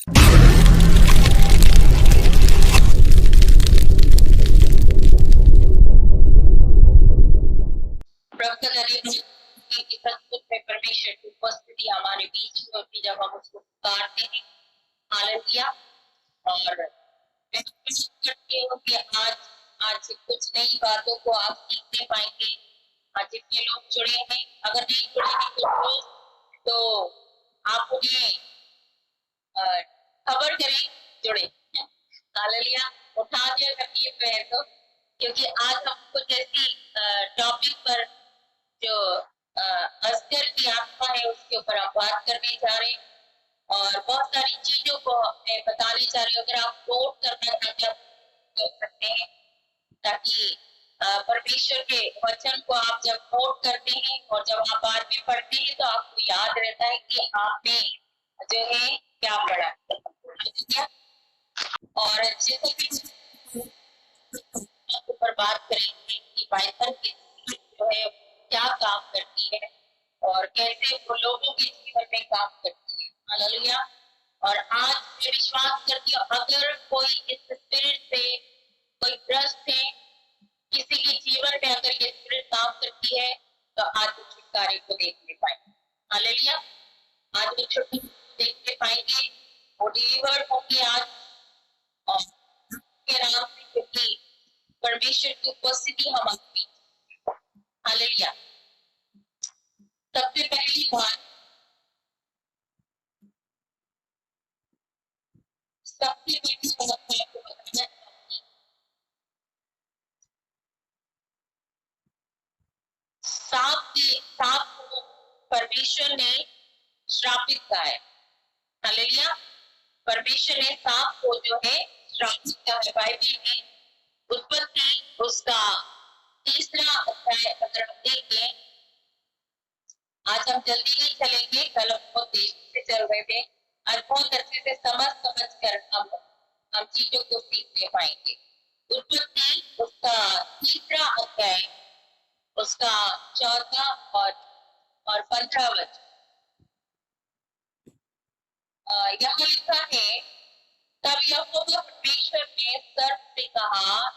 प्रवक्ता नरेंद्र की सचमुच में परमेश्वर की उपस्थिति हमारे बीच में होती जब हम उसको पुकारते हैं। हालेलुया। और मैं करती हूँ कि आज कुछ नई बातों को आप सीखने पाएंगे। आज जितने लोग जुड़े हैं, अगर नहीं जुड़े हैं तो आप उन्हें खबर करें जुड़े। हालेलुया। उठा दिया करती है तो, क्योंकि आज हम कुछ ऐसी टॉपिक पर जो अस्कर की आत्मा है उसके ऊपर हम बात करने जा रहे हैं और बहुत सारी चीजों को मैं बताने जा रही हूँ। अगर आप नोट करना चाहते हैं कर सकते हैं, ताकि परमेश्वर के वचन को आप जब नोट करते हैं और जब आप बाद में पढ़ते हैं तो आपको याद रहता है कि आपने जो है क्या पढ़ा। और जैसे कि ऊपर बात करेंगे कि बाइबल की जो है क्या काम करती है और कैसे वो लोगों के जीवन में काम करती है। हालेलुया। और आज मैं विश्वास करती हूँ अगर कोई इस स्पिरिट से कोई ग्रस्त है, किसी के जीवन में अगर ये स्पिरिट काम करती है तो आज वो छुटकारे को देखने पाएंगे। हालेलुया। आज वो छुटकारे को देखने पाएंगे, वो डिलीवर्ड होंगे आज और के नाम से, क्योंकि परमेश्वर की उपस्थिति हमारी। हालेलुया। सबसे पहली बात, सबसे पहली बात मैं आपको बताना चाहूंगी, सांप को परमेश्वर ने श्रापित कहा है। हालेलुया। परमेश्वर ने सांप को जो है श्रापित कहा है। बाइबल में उत्पत्ति उसका 3रा अध्याय अगर हम देखें, आज हम जल्दी नहीं चलेंगे, कल हम बहुत तेजी से चल रहे थे और बहुत अच्छे से समझ कर हम चीजों को सीखने पाएंगे। उत्पत्ति उसका 3रा अध्याय उसका 4था और 15 वचन यहाँ लिखा है, तब यहोवा परमेश्वर ने सर्प से कहा,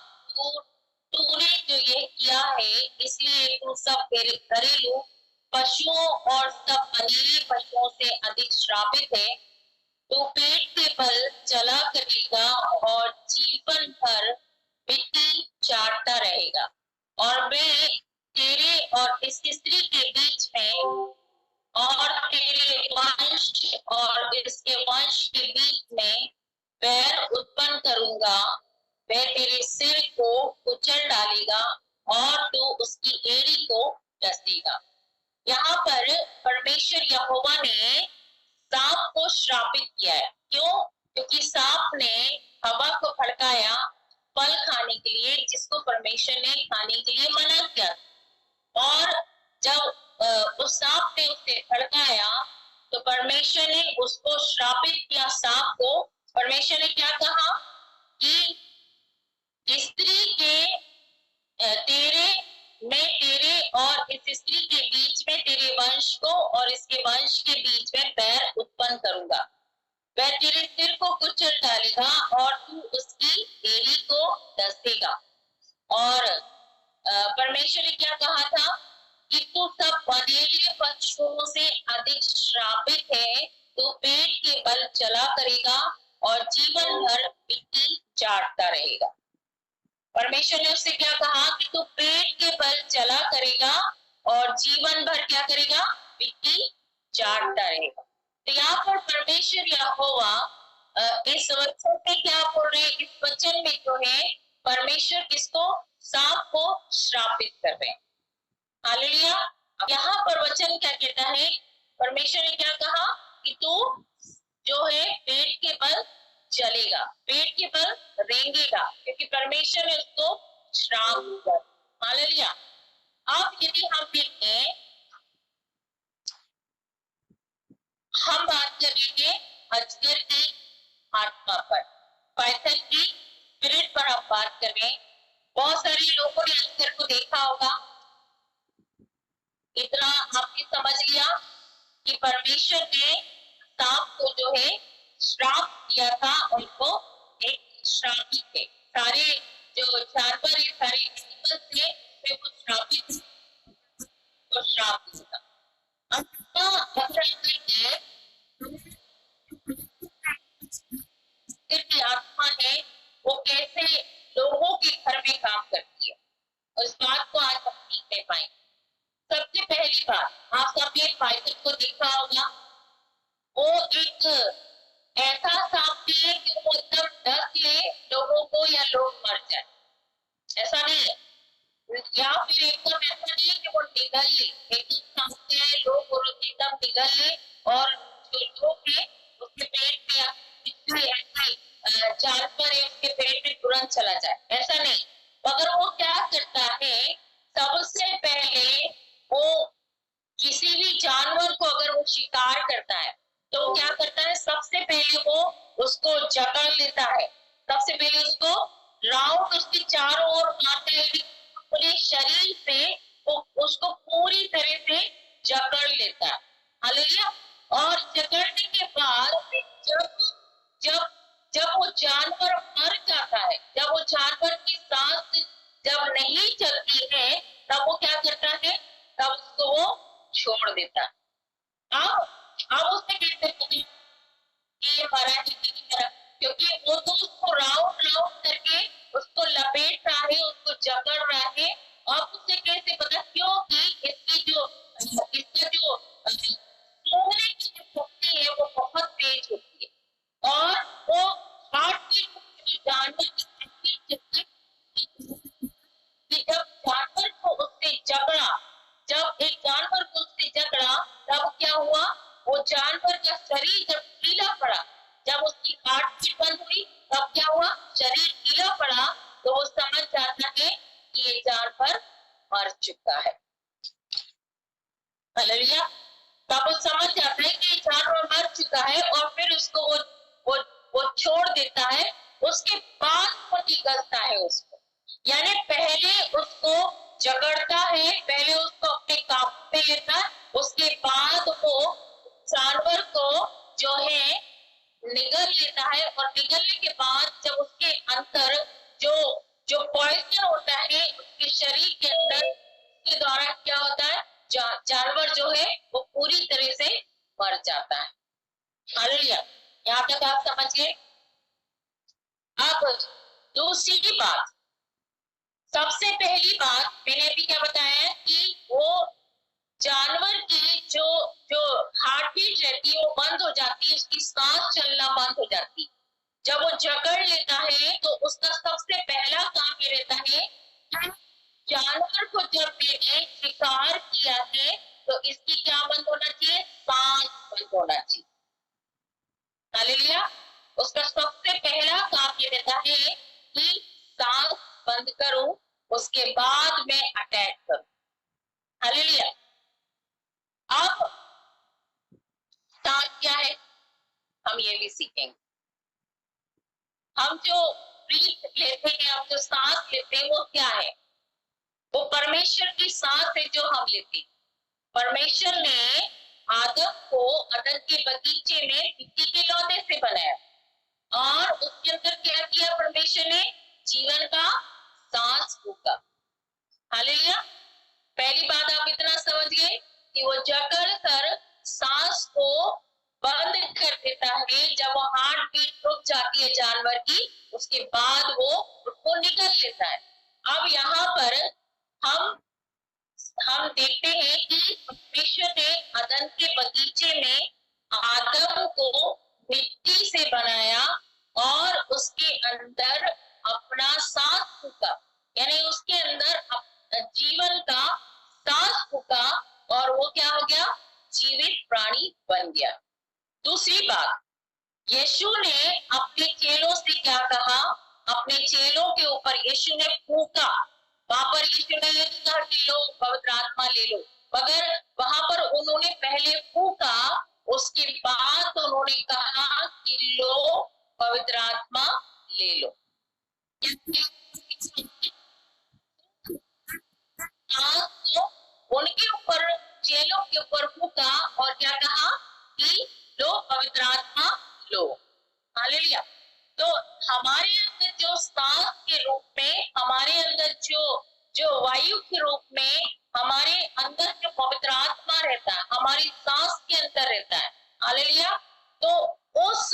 तूने जो ये किया है इसलिए तू सब घरेलू पशुओं और सब बनीले पशुओं से अधिक श्रापित है। तू पेट के बल चला करेगा और जीवन भर मिट्टी चाटता रहेगा, और मैं तेरे और इस स्त्री के बीच में और तेरे वंश और इसके वंश के बीच में बैर उत्पन्न करूंगा। वह तेरे सिर को कुचल डालेगा और तू उसकी एड़ी को डसेगा। यहाँ पर परमेश्वर यहोवा ने सांप को श्रापित किया है। क्यों? क्योंकि सांप ने हवा को भड़काया फल खाने के लिए, जिसको परमेश्वर ने खाने के लिए मना किया। और जब उस सांप ने उसे भड़काया तो परमेश्वर ने उसको श्रापित किया। सांप को परमेश्वर ने क्या कहा कि स्त्री के तेरे और इस स्त्री के बीच में तेरे वंश को और इसके वंश के बीच में बैर उत्पन्न करूंगा। वह तेरे सिर को कुचल डालेगा और तू उसकी एड़ी को डसेगा। और परमेश्वर ने क्या कहा था कि तू सब बनेले पशुओं से अधिक श्रापित है। तू पेट के बल चला करेगा और जीवन भर मिट्टी चाटता रहेगा। परमेश्वर ने उससे क्या कहा कि तू पेट के बल चला करेगा और जीवन भर क्या करेगा? मिट्टी चाटता रहेगा। तो यहाँ पर परमेश्वर यहोवा इस वचन में क्या बोल रहे हैं? इस वचन में जो है परमेश्वर किसको? सांप को श्रापित कर रहे हैं। हालेलुया। यहाँ पर वचन क्या कहता है? परमेश्वर ने क्या कहा कि तू जो है पेट के बल चलेगा, पेट के बल रेंगेगा, क्योंकि परमेश्वर ने उसको श्राप दिया। हालेलुया। अब यदि हम देखें, हम बात करेंगे अजगर की आत्मा पर, पाइथन की स्पिरिट पर हम बात करें। बहुत सारे लोगों ने अजगर को देखा होगा। इतना आपने समझ लिया कि परमेश्वर ने सांप को जो है श्राप दिया था उनको, एक श्रापित थे। सारे जो जानवर है, सारे एनिमल्स थे, वे वो श्रापित, वो श्राप दिया था। अब की आत्मा है वो कैसे लोगों के घर में काम करती है, उस बात को आज हम सीख नहीं पाएंगे। सबसे पहली बात, आप सबने बाइबल को देखा होगा, वो एक ऐसा सांप है कि वो एकदम डस ले लोगों को या लोग मर जाए, ऐसा नहीं है। या फिर एकदम ऐसा नहीं है कि वो निगल ले, एकदम सांप है, लोग एकदम निगल ले और जो लोग है उसके पेट में ऐसे जानवर है उसके पेट में तुरंत चला जाए, ऐसा नहीं। मगर वो क्या करता है, सबसे पहले वो किसी भी जानवर को अगर वो शिकार करता है तो क्या करता है, सबसे पहले वो उसको जकड़ लेता है, सबसे पहले उसको राउंड उसके चारों ओर मारता है, पूरे शरीर से वो उसको पूरी तरह से जकड़ लेता है। हालेलुया। और जकड़ने के बाद जब जब जब वो जानवर मर जाता है, जब वो जानवर की सांस जब नहीं चलती है, तब वो क्या करता है, तब उसको वो छोड़ देता है। अब उसने कैसे पता कि मरा है की तरह, क्योंकि वो तो उसको राउंड राउंड करके उसको लपेट रहा है, उसको जकड़ रहा है। अब उसे कैसे पता, क्योंकि इसका जो सूंघने की जो शक्ति है वो बहुत तेज होती है, और वो हार्ट बीट जानवर की जब जानवर को उससे जकड़ा, जब एक जानवर को उससे जकड़ा, तब क्या हुआ, वो जानवर का शरीर जब गीला पड़ा, जब उसकी हार्ट बीट बंद हुई, तब क्या हुआ, शरीर गीला पड़ा, तो वो समझ जाता है कि ये जानवर मर चुका है। हालेलुया। तब वो समझ जाता है कि ये जानवर मर चुका है, और फिर उसको वो छोड़ देता है। उसके बाद वो निगलता है उसको, यानी पहले उसको जकड़ता है, पहले उसको अपने काबू में लेता है, उसके बाद वो जानवर को जो है निगल लेता है, और निगलने के बाद जब उसके अंदर जो जो पॉइजन होता है उसके शरीर के अंदर के द्वारा क्या होता है, जानवर जो है वो पूरी तरह से मर जाता है। हालेलुया। यहाँ तक आप समझिए। अब दूसरी बात, सबसे पहली बात मैंने अभी क्या बताया कि वो जानवर की जो जो हार्ट बीट रहती है वो बंद हो जाती है, उसकी सांस चलना बंद हो जाती है। जब वो जकड़ लेता है तो उसका सबसे पहला काम ये रहता है, जानवर को जब मैंने शिकार किया है तो इसकी क्या बंद होना चाहिए, सांस बंद होना चाहिए। हालेलुया। उसका सबसे पहला काम ये रहता है कि सांस बंद करूं, उसके बाद मैं अटैक करूं। हालेलुया। अब सांस क्या है, हम ये भी सीखेंगे। हम जो ब्रीथ लेते हैं, हम जो सांस लेते हैं, वो क्या है, वो परमेश्वर की सांस है जो हम लेते हैं। परमेश्वर ने आदम को अदन के बगीचे में मिट्टी के लौंदे से बनाया, और उसके अंदर क्या किया, परमेश्वर ने जीवन का सांस फूका। हालेलुया। पहली बात आप इतना समझिए कि वो जकड़ कर सांस को बंद कर देता है, जब वो हार्ट बीट रुक जाती है जानवर की, उसके बाद वो उसको निगल लेता है। अब यहाँ पर हम देखते हैं कि परमेश्वर ने अदन के बगीचे में आदम को मिट्टी से बनाया और उसके अंदर अपना सांस फूका, यानी उसके अंदर जीवन का सांस फूका, और वो क्या हो गया, जीवित प्राणी बन गया। दूसरी बात, यीशु ने अपने चेलों से क्या कहा, अपने चेलों के ऊपर यीशु ने फूका। वहां पर यीशु ने ये कहा कि लो पवित्र आत्मा ले लो, मगर वहां पर उन्होंने पहले फूका, उसके बाद उन्होंने कहा कि लो पवित्र आत्मा ले लो। तो उनके ऊपर, चेलों के ऊपर फूका, और क्या कहा कि लो पवित्र आत्मा लो। हालेलुया। तो हमारे अंदर जो सांस के रूप में, हमारे अंदर जो जो वायु के रूप में, हमारे अंदर जो पवित्र आत्मा रहता है, हमारी सांस के अंदर रहता है। हालेलुया। तो उस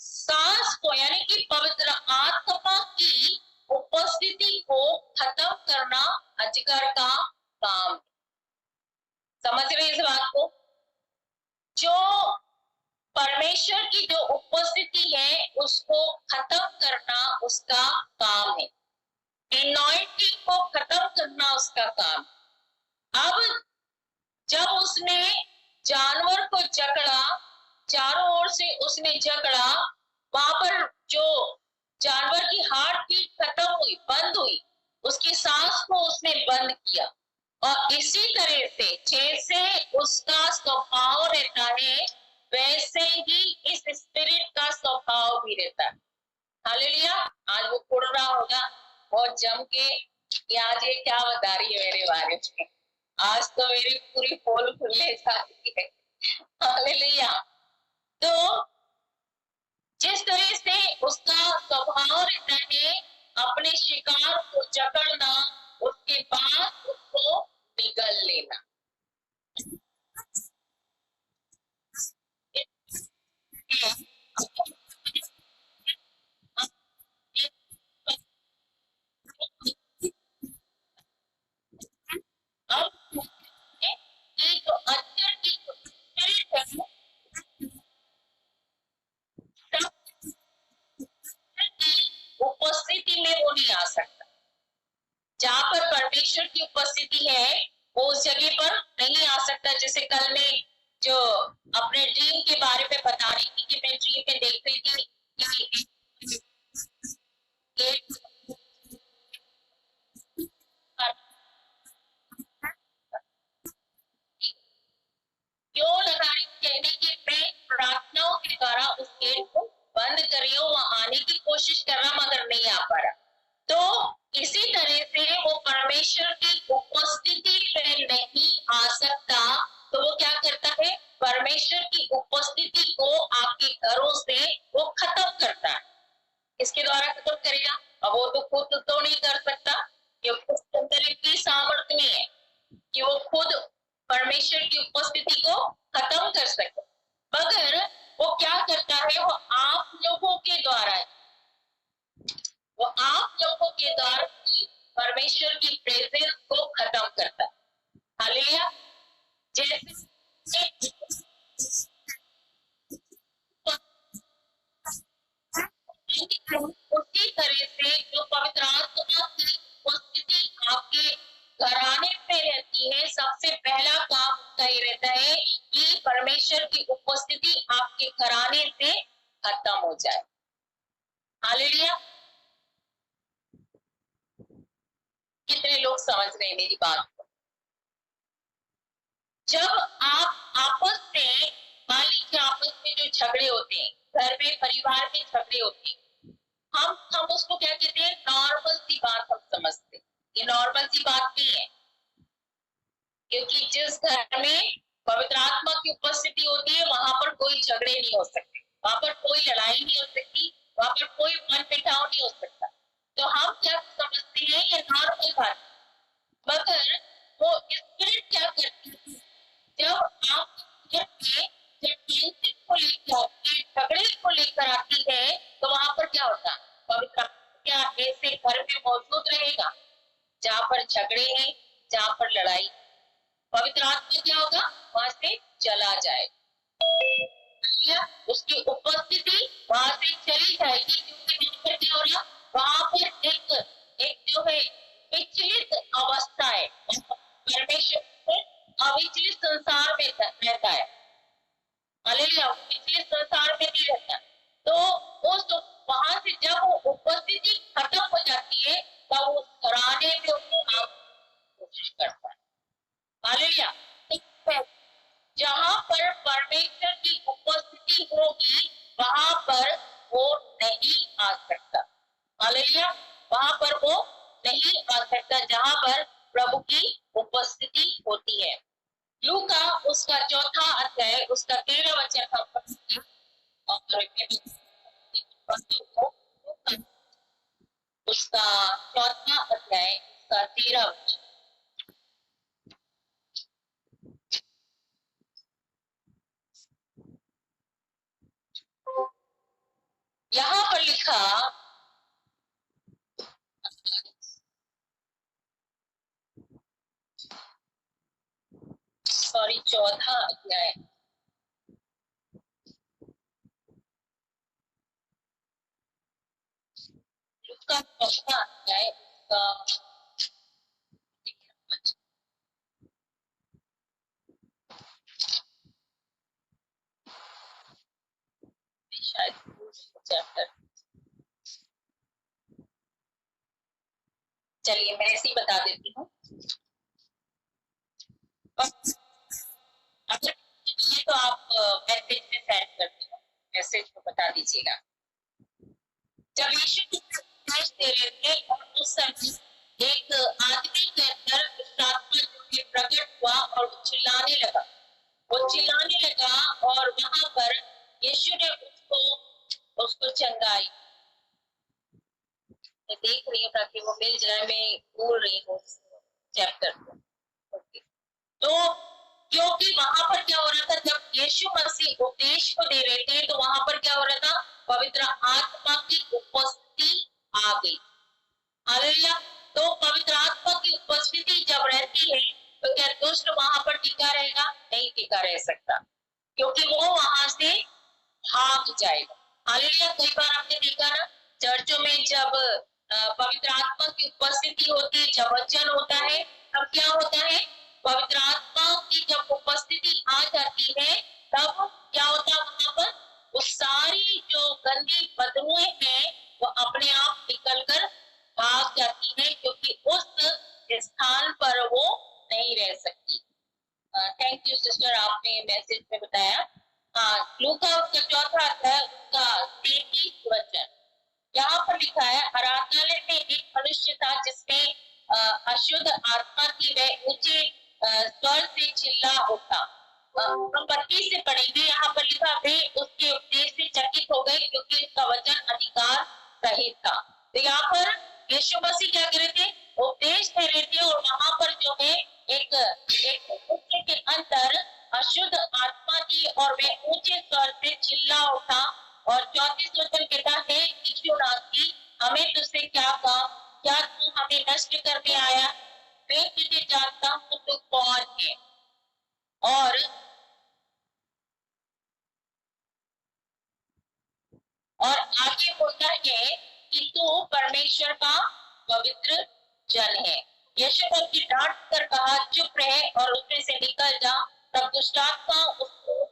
सांस को, यानी कि पवित्र आत्मा की उपस्थिति को खत्म करना अजगर का काम। समझ रहे इस बात को? जो परमेश्वर की जो उपस्थिति है उसको खत्म करना उसका काम है। एनॉइंटिंग को खत्म करना उसका काम। अब जब उसने जानवर को जकड़ा, चारों ओर से उसने जकड़ा, वहां पर जो जानवर की हार्ट बीट खत्म हुई, बंद हुई, उसकी सांस को उसने बंद किया। और इसी तरह से जैसे उसका स्वभाव रहता है, वैसे ही इस स्पिरिट का स्वभाव भी रहता है। हालेलुया। आज वो उड़ रहा होगा बहुत जम के कि आज ये क्या बता रही है मेरे बारे में, आज तो मेरी पूरी पोल खुलने जा रही है। हालेलुया। तो जिस तरह से उसका स्वभाव रहता है अपने शिकार को जकड़ना, उसके बाद उसको निगल लेना। अब कि जो अंदर की स्पिरिट है, उपस्थिति में वो नहीं आ सकता। जहां पर परमेश्वर की उपस्थिति है वो उस जगह पर नहीं आ सकता। जैसे कल मैं जो अपने ड्रीम के बारे में बता रही थी कि मैं ड्रीम में देख रही थी कि क्यों लगा रही, कहने की मैं प्रार्थनाओं के द्वारा उस गेट को बंद कर रही हूँ, वहां आने की कोशिश कर रहा मगर नहीं आ पा रहा। तो इसी तरह से वो परमेश्वर की उपस्थिति पे नहीं आ सकता। तो वो क्या करता है, परमेश्वर की उपस्थिति को आपके घरों से वो खत्म करता है। इसके द्वारा खत्म करेगा। अब वो तो खुद तो नहीं कर सकता, क्योंकि उसके अंदर इतनी सामर्थ्य नहीं है कि वो खुद परमेश्वर की उपस्थिति को खत्म कर सके। मगर वो क्या करता है, वो आप लोगों के द्वारा, वो आप लोगों के द्वारा परमेश्वर की प्रेजेंस को खत्म करता है। हालेलुया। जैसे उसी तरह से जो पवित्र आत्मा की उपस्थिति आपके घराने पे रहती है, सबसे पहला काम उसका ही रहता है कि परमेश्वर की उपस्थिति आपके घराने से खत्म हो जाए। हालेलुया। कितने लोग समझ रहे हैं मेरी बात को? जब आप आपस में, मान लीजिए आपस में जो झगड़े होते हैं, घर में परिवार में झगड़े होते हैं, हम उसको क्या कहते हैं, नॉर्मल सी बात हम समझते हैं। ये नॉर्मल सी बात नहीं है, क्योंकि जिस घर में पवित्र आत्मा की उपस्थिति होती है वहां पर कोई झगड़े नहीं हो सकते, वहां पर कोई लड़ाई नहीं हो सकती, वहां पर कोई मन पिटाव नहीं हो सकता। तो हम क्या समझते हैं, ये नॉर्मल बात। मगर वो स्पिरिट क्या करती है, जब आप घर में जब टेंशन को लेकर आती है, झगड़े को लेकर आती है, तो वहां पर क्या होता है, पवित्र आत्मा क्या ऐसे घर में मौजूद रहेगा जहां पर झगड़े हैं, जहां पर लड़ाई, पवित्र आत्मा क्या होगा, वहां से चला जाए, उसकी उपस्थिति वहां से चली जाएगी। क्योंकि वहां पर क्या हो रहा, वहां पर एक जो है विचलित अवस्था है, परमेश्वर अविचलित संसार में रहता है। हालेलुया। विचलित संसार में नहीं रहता। तो उस वहां से जब वो उपस्थिति खत्म हो जाती है, तब वो घराने में उसको कोशिश करता है। हालेलुया। जहां पर परमेश्वर की उपस्थिति होगी वहां पर वो नहीं आ सकता। हालेलुया। वहां पर वो नहीं आ सकता जहां पर प्रभु की उपस्थिति होती है। लूका उसका 4 अध्याय उसका 13 वचन हम पढ़ेंगे और उसका 4वां अध्याय उसका 13 वचन। यहाँ पर लिखा, सॉरी 4वां अध्याय, उसका 4वां अध्याय उसका शायद चैप्टर, चलिए मैं ऐसे ही बता देती हूँ। अगर ये तो आप मैसेज में सेंड कर दीजिए, मैसेज को बता दीजिएगा। जब यीशु उपदेश दे रहे थे और उस समय एक आदमी के अंदर दुष्ट आत्मा जो है प्रकट हुआ और वो चिल्लाने लगा और वहां पर यीशु ने उसको चंगाई। मैं देख रही हूँ ताकि वो मिल जाए, मैं बोल रही हूँ चैप्टर को। तो क्योंकि वहां पर क्या हो रहा था, जब यीशु मसीह उपदेश को दे रहे थे तो वहां पर क्या हो रहा था, पवित्र आत्मा की उपस्थिति आ गई। हालेलुया। तो पवित्र आत्मा की उपस्थिति जब रहती है तो क्या दुष्ट वहां पर टिका रहेगा? नहीं टिका रह सकता, क्योंकि वो वहां से भाग जाएगा। हालेलुया। कई बार आपने देखा ना, चर्चों में जब पवित्र आत्मा की उपस्थिति होती है, जब वचन होता है, तब क्या होता है, पवित्र आत्मा की जब उपस्थिति आ जाती है तब क्या होता है, वहां पर वो सारी जो गंदी बदबुएं हैं वो अपने आप निकलकर भाग जाती है, क्योंकि उस स्थान पर वो नहीं रह सकती। थैंक यू सिस्टर, आपने मैसेज में बताया। हाँ, लूका उसका 4वां अध्याय उसका 33 वचन, यहाँ पर लिखा है, आराधनालय में एक मनुष्य था जिसमें अशुद्ध आत्मा थी। वह ऊंचे स्वर से चिल्ला उठा। हम 32 से पढ़ेंगे। यहाँ पर लिखा, वे उसके उपदेश से चकित हो गए क्योंकि उसका वचन अधिकार रहित था। तो यहाँ पर यीशु मसीह क्या कर रहे थे, उपदेश दे रहे थे, और वहां पर जो है एक ऊंचे के अंदर अशुद्ध आत्मा थी और वह ऊंचे स्वर से चिल्ला उठा। और 34 वचन कहता है, यीशु नासरी, हमें तुझसे क्या काम? क्या तू हमें नष्ट करने आया? मैं तुझे जानता हूँ तू कौन है। और आगे बोलता है कि तू परमेश्वर का पवित्र जन है। यीशु ने उसकी डांट कर कहा, चुप रहे और उसमें से निकल जा। तब दुष्ट आत्मा उसको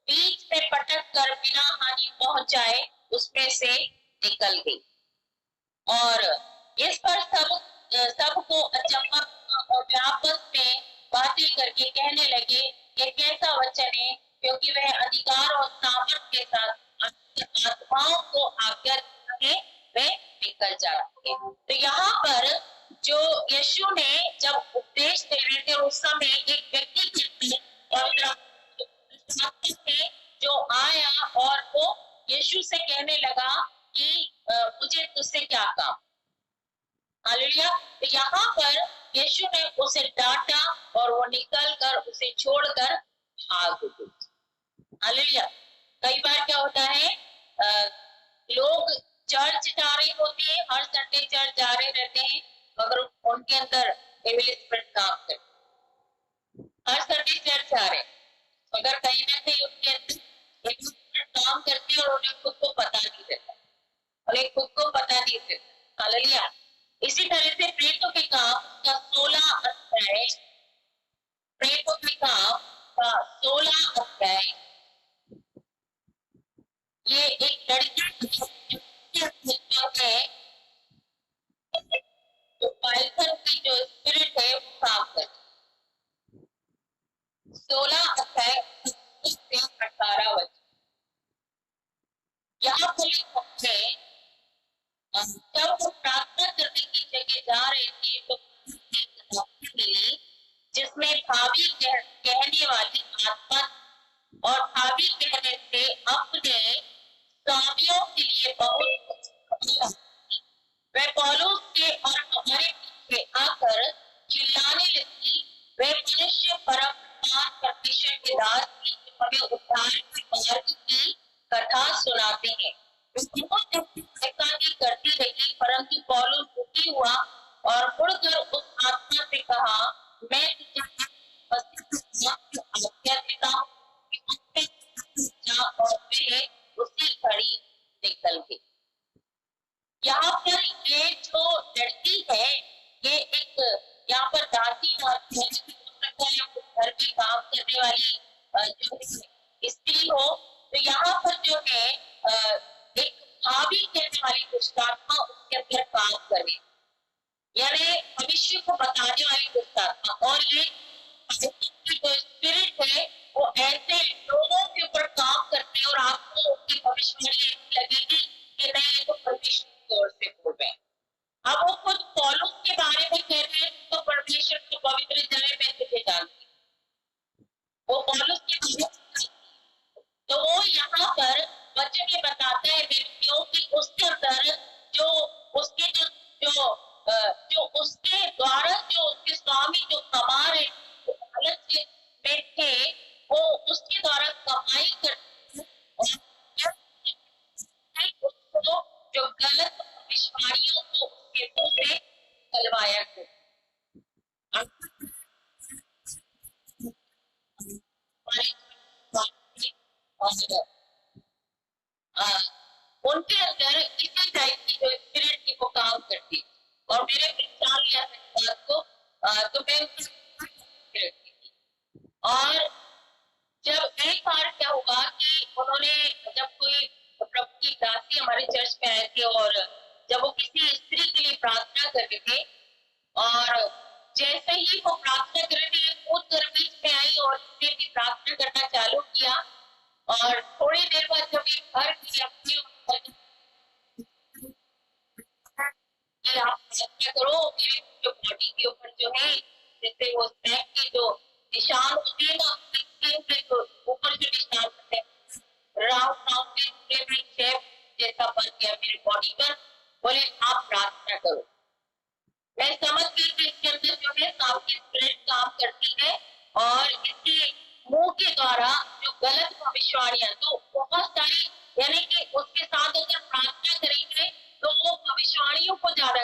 बीच में पटक कर बिना हानि पहुंचाए उसमें से निकल गई। और इस पर सबको अचंभा और वे आपस में बातें करके कहने लगे, ये कैसा वचन है, क्योंकि वह अधिकार और सामर्थ के साथ आत्माओं को आज्ञा देता है, वे निकल जाती है। तो यहाँ पर जो यीशु ने जब उपदेश दे रहे थे उस समय एक व्यक्ति जो आया और वो यीशु से कहने लगा कि मुझे तुझसे क्या काम। हालेलुया। तो यहाँ पर यीशु ने उसे डांटा और वो निकल कर उसे छोड़कर भाग गई। हालेलुया। कई बार क्या होता है, लोग चर्च जा रहे होते हैं, हर संडे चर्च जा रहे रहते हैं, मगर उनके अंदर डेविल स्पिरिट काम करते, हर संडे चर्च जा रहे, मगर कहीं ना कहीं उनके अंदर काम करती है और उन्हें खुद को पता नहीं देता। हालेलुया। इसी तरह से प्रेतों के काम का 16 अध्याय, प्रेतों के काम का 16 अध्याय, ये एक लड़की है, तो पाइथन की जो स्पिरिट है वो काम करती। 16 अध्याय 18 वचन, यहाँ पर लिखा है, जब वो प्रार्थना करने की जगह जा रहे थे तो मिली जिसमें भाभी कहने वाली आत्मा, और भाभी कहने से अपने स्वामियों के लिए बहुत वह पौलुस के और हमारे पीछे आकर चिल्लाने लगी, वह मनुष्य परम परमेश्वर के दास की जो हमें उद्धार के मार्ग की कथा सुनाते हैं। वे बहुत ऐसा ही करती रही, परंतु पौलुस दुखी हुआ और मुड़कर उस आत्मा से कहा, मैं तुझे आज्ञा देता हूँ कि उसमें जा, और वह उसी घड़ी निकल गई। यहाँ पर ये जो लड़की है, ये एक यहाँ पर दासी हो सकता है, घर में काम करने वाली जो स्त्री हो। तो यहाँ पर जो है एक भाभी कहने वाली दुष्ट आत्मा उसके अंदर काम करे, यानी भविष्य को बताने वाली दुष्ट आत्मा। और ये जो स्पिरिट है वो ऐसे लोगों के ऊपर काम करते हैं और आपको उनकी भविष्यवाणी लगेगी कि नहीं, ये तो परमेश्वर की ओर से बोल रहे हैं। अब वो खुद पौलुस के बारे में कह रहे हैं, तो परमेश्वर को पवित्र जगह में तुझे जानती, वो पौलुस के बारे में। तो वो यहाँ पर वचन ये बताता है व्यक्तियों की उसके अंदर जो उसके जो जो उसके द्वारा जो उसके स्वामी जो कमा रहे लालच में थे, वो उसके द्वारा कमाई करते और उसको जो गलत भविष्यवाणियों को उसके मुंह से निकलवाया उनके अंदर इसी टाइप की जो स्पिरिट की वो काम करती। और मेरे पहचान लिया था बात को, तो मैं उनकी और जब एक बार क्या हुआ कि उन्होंने जब कोई प्रभु की दासी हमारे चर्च में आए थे और जब वो किसी स्त्री के लिए प्रार्थना कर रहे थे, और जैसे ही वो प्रार्थना कर रहे थे कूद कर बीच में आई और उसने भी प्रार्थना करना चालू किया। और थोड़ी देर बाद जब ये घर की अपनी कि आप प्रार्थना करो, मेरे जो बॉडी के ऊपर जो है जैसे वो स्नैक के जो निशान होते हैं ना, स्किन के जो ऊपर जो निशान होते हैं राउंड राउंड शेप जैसा बन गया मेरे बॉडी पर, बोले आप प्रार्थना करो। मैं समझ गई कि इसके अंदर जो है काफी स्पिरिट काम करती है और इसके मुंह के द्वारा जो गलत भविष्यवाणियां, तो बहुत सारी, यानी कि उसके साथ अगर प्रार्थना करेंगे तो वो भविष्यवाणियों को ज्यादा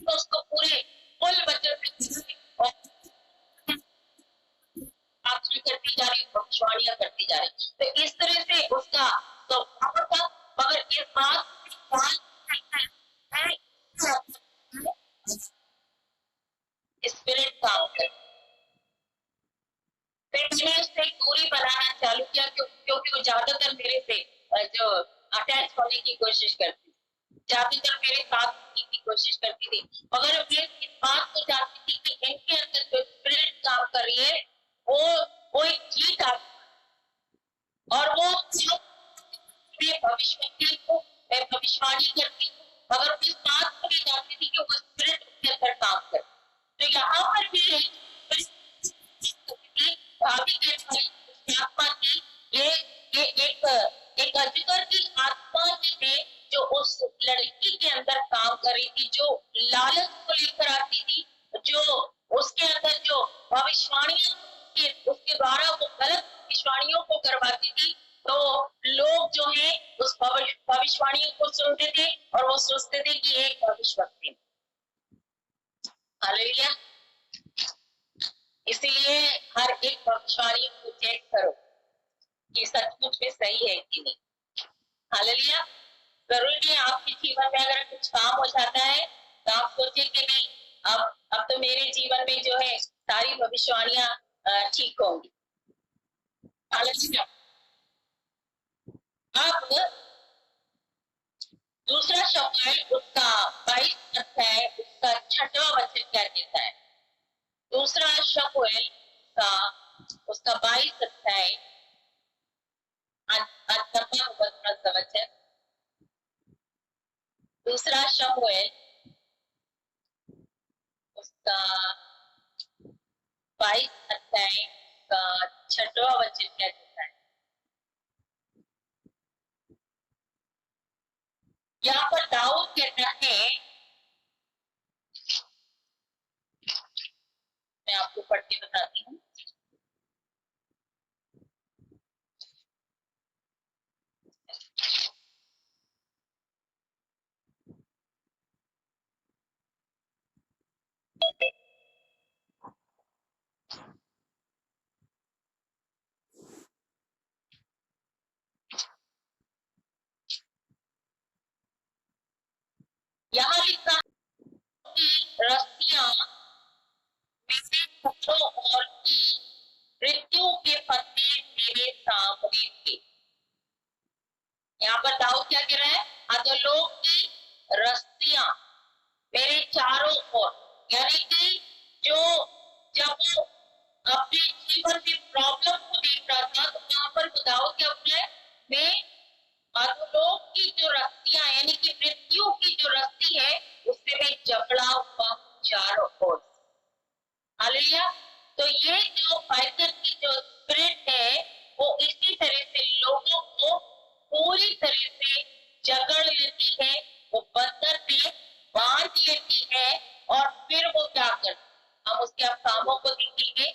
उसको पूरे फुल बचत और प्रार्थना करती जा रही, भविष्यवाणियां करती जा रही। तो इस तरह से उसका स्वभाव था, मगर इस बात स्पिरिट काम कर। फिर मैंने उससे दूरी बनाना चालू किया क्योंकि वो ज्यादातर मेरे से जो अटैच होने की कोशिश करती, ज्यादातर मेरे साथ होने की कोशिश करती थी। मगर मैं इस बात को जानती थी कि इनके अंदर जो स्पिरिट काम कर रही है वो एक जीत आ, और वो भविष्यवाणी को मैं भविष्यवाणी करती हूँ, मगर इस बात को भी जानती थी कि वो स्पिरिट उसके अंदर काम कर। तो यहाँ पर भी भाभी कहने वाली आत्मा थी, ये एक अजगर की आत्मा है जो उस लड़की के अंदर काम कर रही थी, जो लालच को लेकर आती थी, जो उसके अंदर जो भविष्यवाणियां उसके द्वारा वो गलत भविष्यवाणियों को करवाती थी। तो लोग जो है उस भविष्यवाणियों को सुनते थे और वो सोचते थे कि एक भविष्यवक्ता है। हालेलुया। इसीलिए हर एक भविष्यवाणी को चेक करो कि सचमुच में सही है कि नहीं। हालेलुया। जरूरी नहीं आपके जीवन में अगर कुछ काम हो जाता है तो आप सोचे कि नहीं, अब तो मेरे जीवन में जो है सारी भविष्यवाणियां ठीक होंगी। हालेलुया। अब दूसरा शमूएल उसका 22 अध्याय उसका 6वां वचन क्या कहता है। दूसरा शमूएल का उसका 22 अध्याय वचन। दूसरा शमूएल उसका 22 अध्याय का 6वां वचन क्या कहता है। यहाँ पर दाऊद कहता है, मैं आपको पढ़ के बताती हूँ। यहाँ लिखा कि रस्सियां मेरे पुत्रों और की मृत्यु के फंदे मेरे सामने थे। यहाँ पर दाऊद क्या कह रहा है? अधोलोक की रस्सियां मेरे चारों ओर, यानी कि जो जब वो अपने जीवन में प्रॉब्लम को देख रहा था तो वहां पर दाऊद क्या बोला है? मैं अधोलोक की जो रस्सियां यानी कि मृत्यु की जो रस्सी है उससे मैं जकड़ा हुआ चारों ओर। हालेलुया। तो ये जो पाइथन की जो स्पिरिट है वो इसी तरह से लोगों को पूरी तरह से जकड़ लेती है, वो बंधन में बांध लेती है और फिर वो क्या करती है? हम उसके कामों को देखेंगे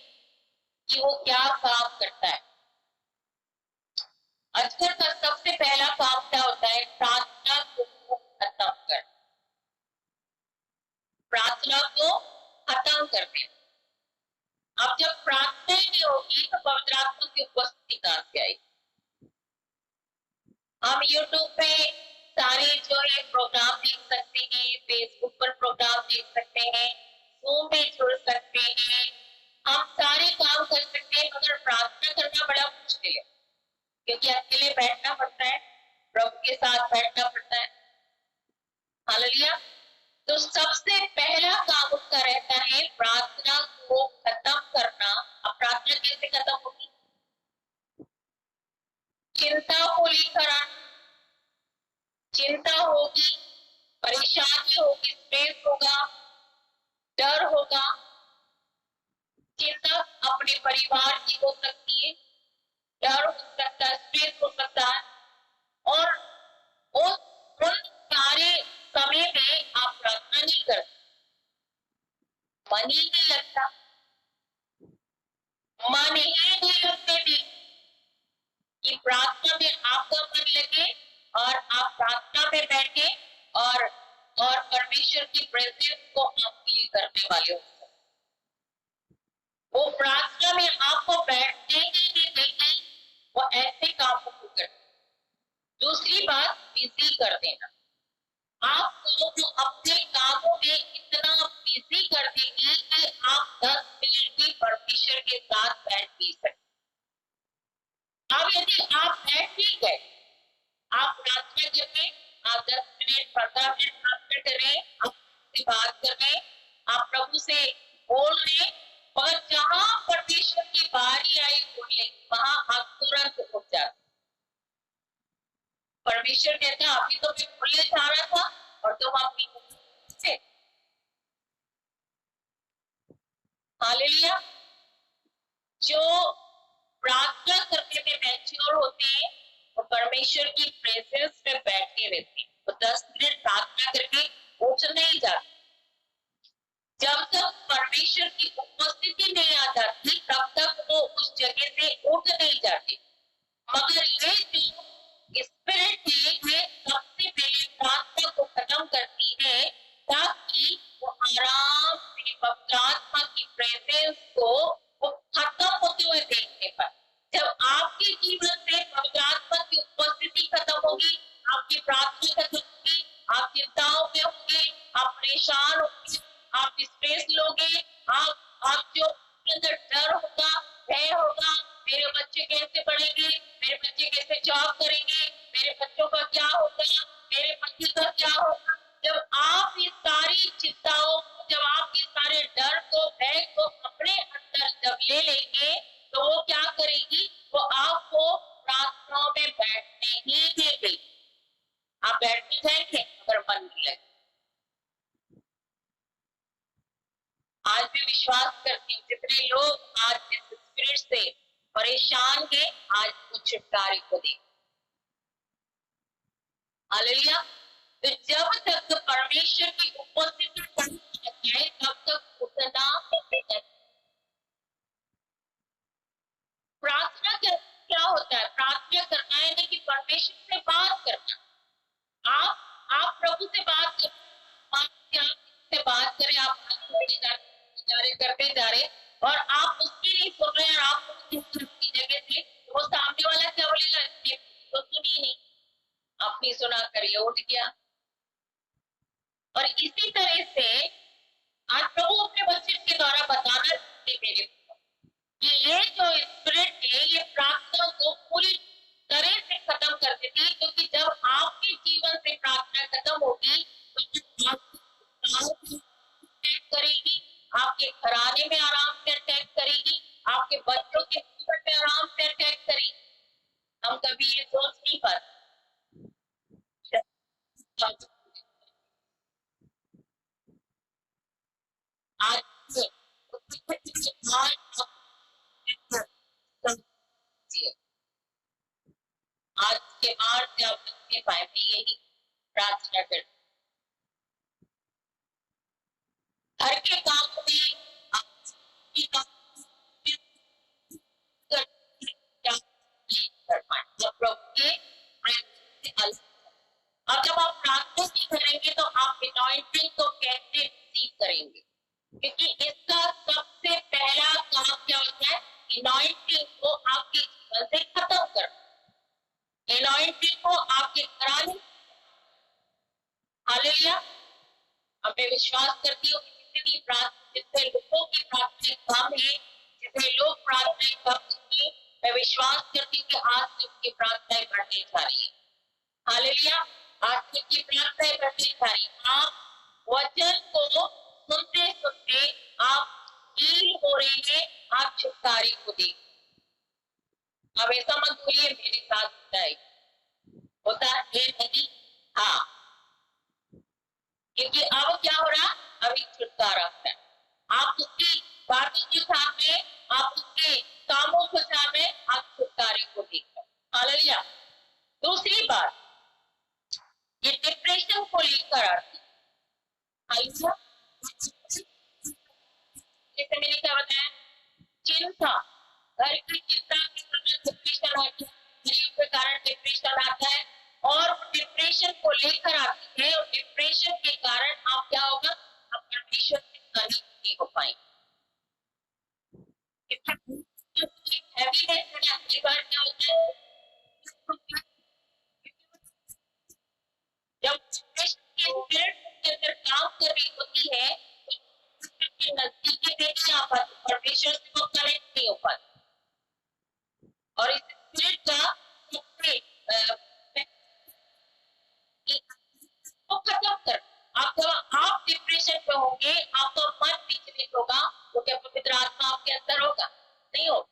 कि वो क्या काम करता है। अजगर का सबसे पहला काम क्या होता है? प्रार्थना को खत्म कर, प्रार्थना को खत्म कर देना। अब जब प्रार्थना नहीं होगी तो पवित्र आत्मा की उपस्थिति कहां से आएगी? हम यूट्यूब पे सारे जो है प्रोग्राम देख सकते हैं, फेसबुक पर प्रोग्राम देख सकते हैं, जूम में जुड़ सकते हैं, हम सारे काम कर सकते हैं, मगर प्रार्थना करना बड़ा मुश्किल है क्योंकि अकेले बैठना पड़ता है, प्रभु के साथ बैठना पड़ता है। हालेलुया। तो सबसे पहला काम उसका रहता है प्रार्थना को खत्म करना। अब प्रार्थना कैसे खत्म होगी? चिंता को लेकर आना, चिंता होगी, परेशानी होगी, स्ट्रेस होगा, डर होगा। चिंता अपने परिवार की हो सकती है, डर हो सकता है, स्ट्रेस हो सकता है, और उन सारे समय में आप प्रार्थना नहीं करते, मन ही नहीं लगता, मन ही नहीं लगते भी कि प्रार्थना में आपका मन लगे और आप प्रार्थना में बैठे और परमेश्वर की प्रेजेंस को आप फील करने वाले हो। वो प्रार्थना में आपको बैठने ही नहीं देंगे, वो ऐसे कामों को करते। दूसरी बात, बिजी कर देना। आपको वो अपने कामों में इतना बिजी कर देंगे कि आप 10 मिनट भी परमेश्वर के साथ बैठ नहीं सकते। अब यदि आप बैठ नहीं गए, आप प्रार्थना करके आप 10 मिनट 15 मिनट प्रार्थना करें, आप से बात कर रहे, आप प्रभु से बोल रहे, और जहां परमेश्वर की बारी आई बोलने, वहां आप तुरंत उठ जाते। परमेश्वर कहता अभी तो मैं बोलने जा रहा था और तुम अपनी से। हालेलुया। जो प्रार्थना करने में मैच्योर होते हैं वो परमेश्वर की प्रेजेंस में बैठे रहते हैं। तो 10 मिनट प्रार्थना करके उठ नहीं जाते। जब तक परमेश्वर की उपस्थिति नहीं आ जाती तब तक वो उस जगह से उठ नहीं जाते। मगर ये जो स्पिरिट है ये सबसे पहले प्रार्थना को खत्म करती है ताकि वो आराम से पवित्र आत्मा की प्रेजेंस को वो खत्म होते हुए देखने पर। जब आपके जीवन में पवित्र आत्मा की उपस्थिति खत्म होगी, आपकी प्रार्थना खत्म होगी, आप चिंताओं में होंगे, आप परेशान होंगे, आप स्ट्रेस लोगे, आप जो अंदर डर होगा, भय होगा, मेरे बच्चे कैसे पढ़ेंगे, मेरे बच्चे कैसे जॉब करेंगे, मेरे बच्चों का क्या होगा, मेरे पति का क्या होगा। जब आप ये सारी चिंताओं, जब आप ये सारे डर को, भय को अपने अंदर जब ले लेंगे तो वो क्या करेगी? वो आपको प्रार्थनाओं में बैठने ही देगी। आप बैठने जाएंगे अगर मन नहीं लगे। आज भी विश्वास करती हूँ जितने लोग आज इस स्पिरिट से परेशान है, आज वो छुटकारे को दे। हालेलुया। तो जब तक परमेश्वर की उपस्थिति नहीं है तब तक उतना प्रार्थना क्या होता है? प्रार्थना करना है कि परमेश्वर से बात करना। आप प्रभु से बात से बात करें, आप करते जा रहे और आप उसकी नहीं सुन रहे और आप उसकी जगह से, तो वो सामने वाला क्या बोलेगा? तो सुनी नहीं, अपनी सुना करिए, उठ गया। और इसी तरह से आज प्रभु अपने वचन के द्वारा बताना चाहते मेरे कि ये जो स्पिरिट है ये प्रार्थना को पूरी तरह से खत्म कर देती है, क्योंकि जब आपके जीवन से प्रार्थना खत्म होगी तो अटैक करेगी, आपके घराने में आराम से अटैक करेगी, आपके बच्चों के जीवन में आराम से अटैक करेगी। हम कभी ये सोच नहीं पाते। आज आज के बाद से आप अपने पाएंगे यही प्रार्थना कर घर के कामों में और जब आप प्रार्थना भी करेंगे तो आप अनॉइंटिंग को कैसे रिसीव करेंगे? क्योंकि इसका सबसे पहला काम क्या होता है? अनॉइंटिंग को आपके जीवन से खत्म करना, अनॉइंटिंग को आपके घराने। हालेलुया। मैं विश्वास करती हूँ कि जितने लोगों की प्रार्थना कम है, जितने लोग प्रार्थनाएं कम की, मैं विश्वास करती हूँ कि आज से उनकी प्रार्थनाएं बढ़ने जा रही है। हालेलुया। आज से की प्रार्थनाएं बढ़ने जा रही है। आप वचन को सुनते सुनते आप हील हो रहे हैं, आप छुटकारे को देख। अब ऐसा मत बोलिए मेरे साथ होता है नहीं। हाँ, क्योंकि अब क्या हो रहा? अभी छुटकारा होता है। आप उसकी बातों के सामने, आप उसके कामों के सामने, आप छुटकारे को देखते। हालेलुया। दूसरी बात, ये डिप्रेशन को लेकर आती है। जैसे मैंने क्या बताया, चिंता, घर की चिंता के कारण डिप्रेशन आती है, गरीब के कारण डिप्रेशन आता है और डिप्रेशन को लेकर आती है। और डिप्रेशन के कारण आप क्या होगा? आप परमेश्वर से कनेक्ट नहीं हो पाएंगे। बार क्या होता है? जब डिप्रेशन की स्पिरिट के अंदर काम कर रही होती है तो नजदीकी नहीं आ पाती, परमेश्वर से वो कनेक्ट नहीं हो पाती। और इस स्पिरिट का वो खत्म कर, आप जब आप डिप्रेशन में होंगे, आपका मन विचलित होगा, तो क्या पवित्र आत्मा आपके अंदर होगा? नहीं होगा।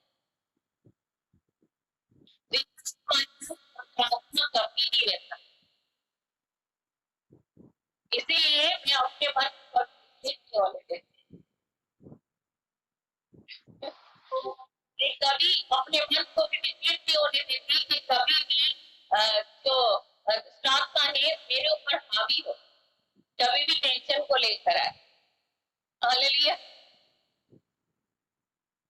कभी नहीं रहता। इसीलिए मैं अपने मन पर कभी अपने मन को भी विचलित नहीं होने देती कि कभी भी जो आत्मा है मेरे ऊपर हावी हो, कभी भी टेंशन को लेकर आए। हालेलुया।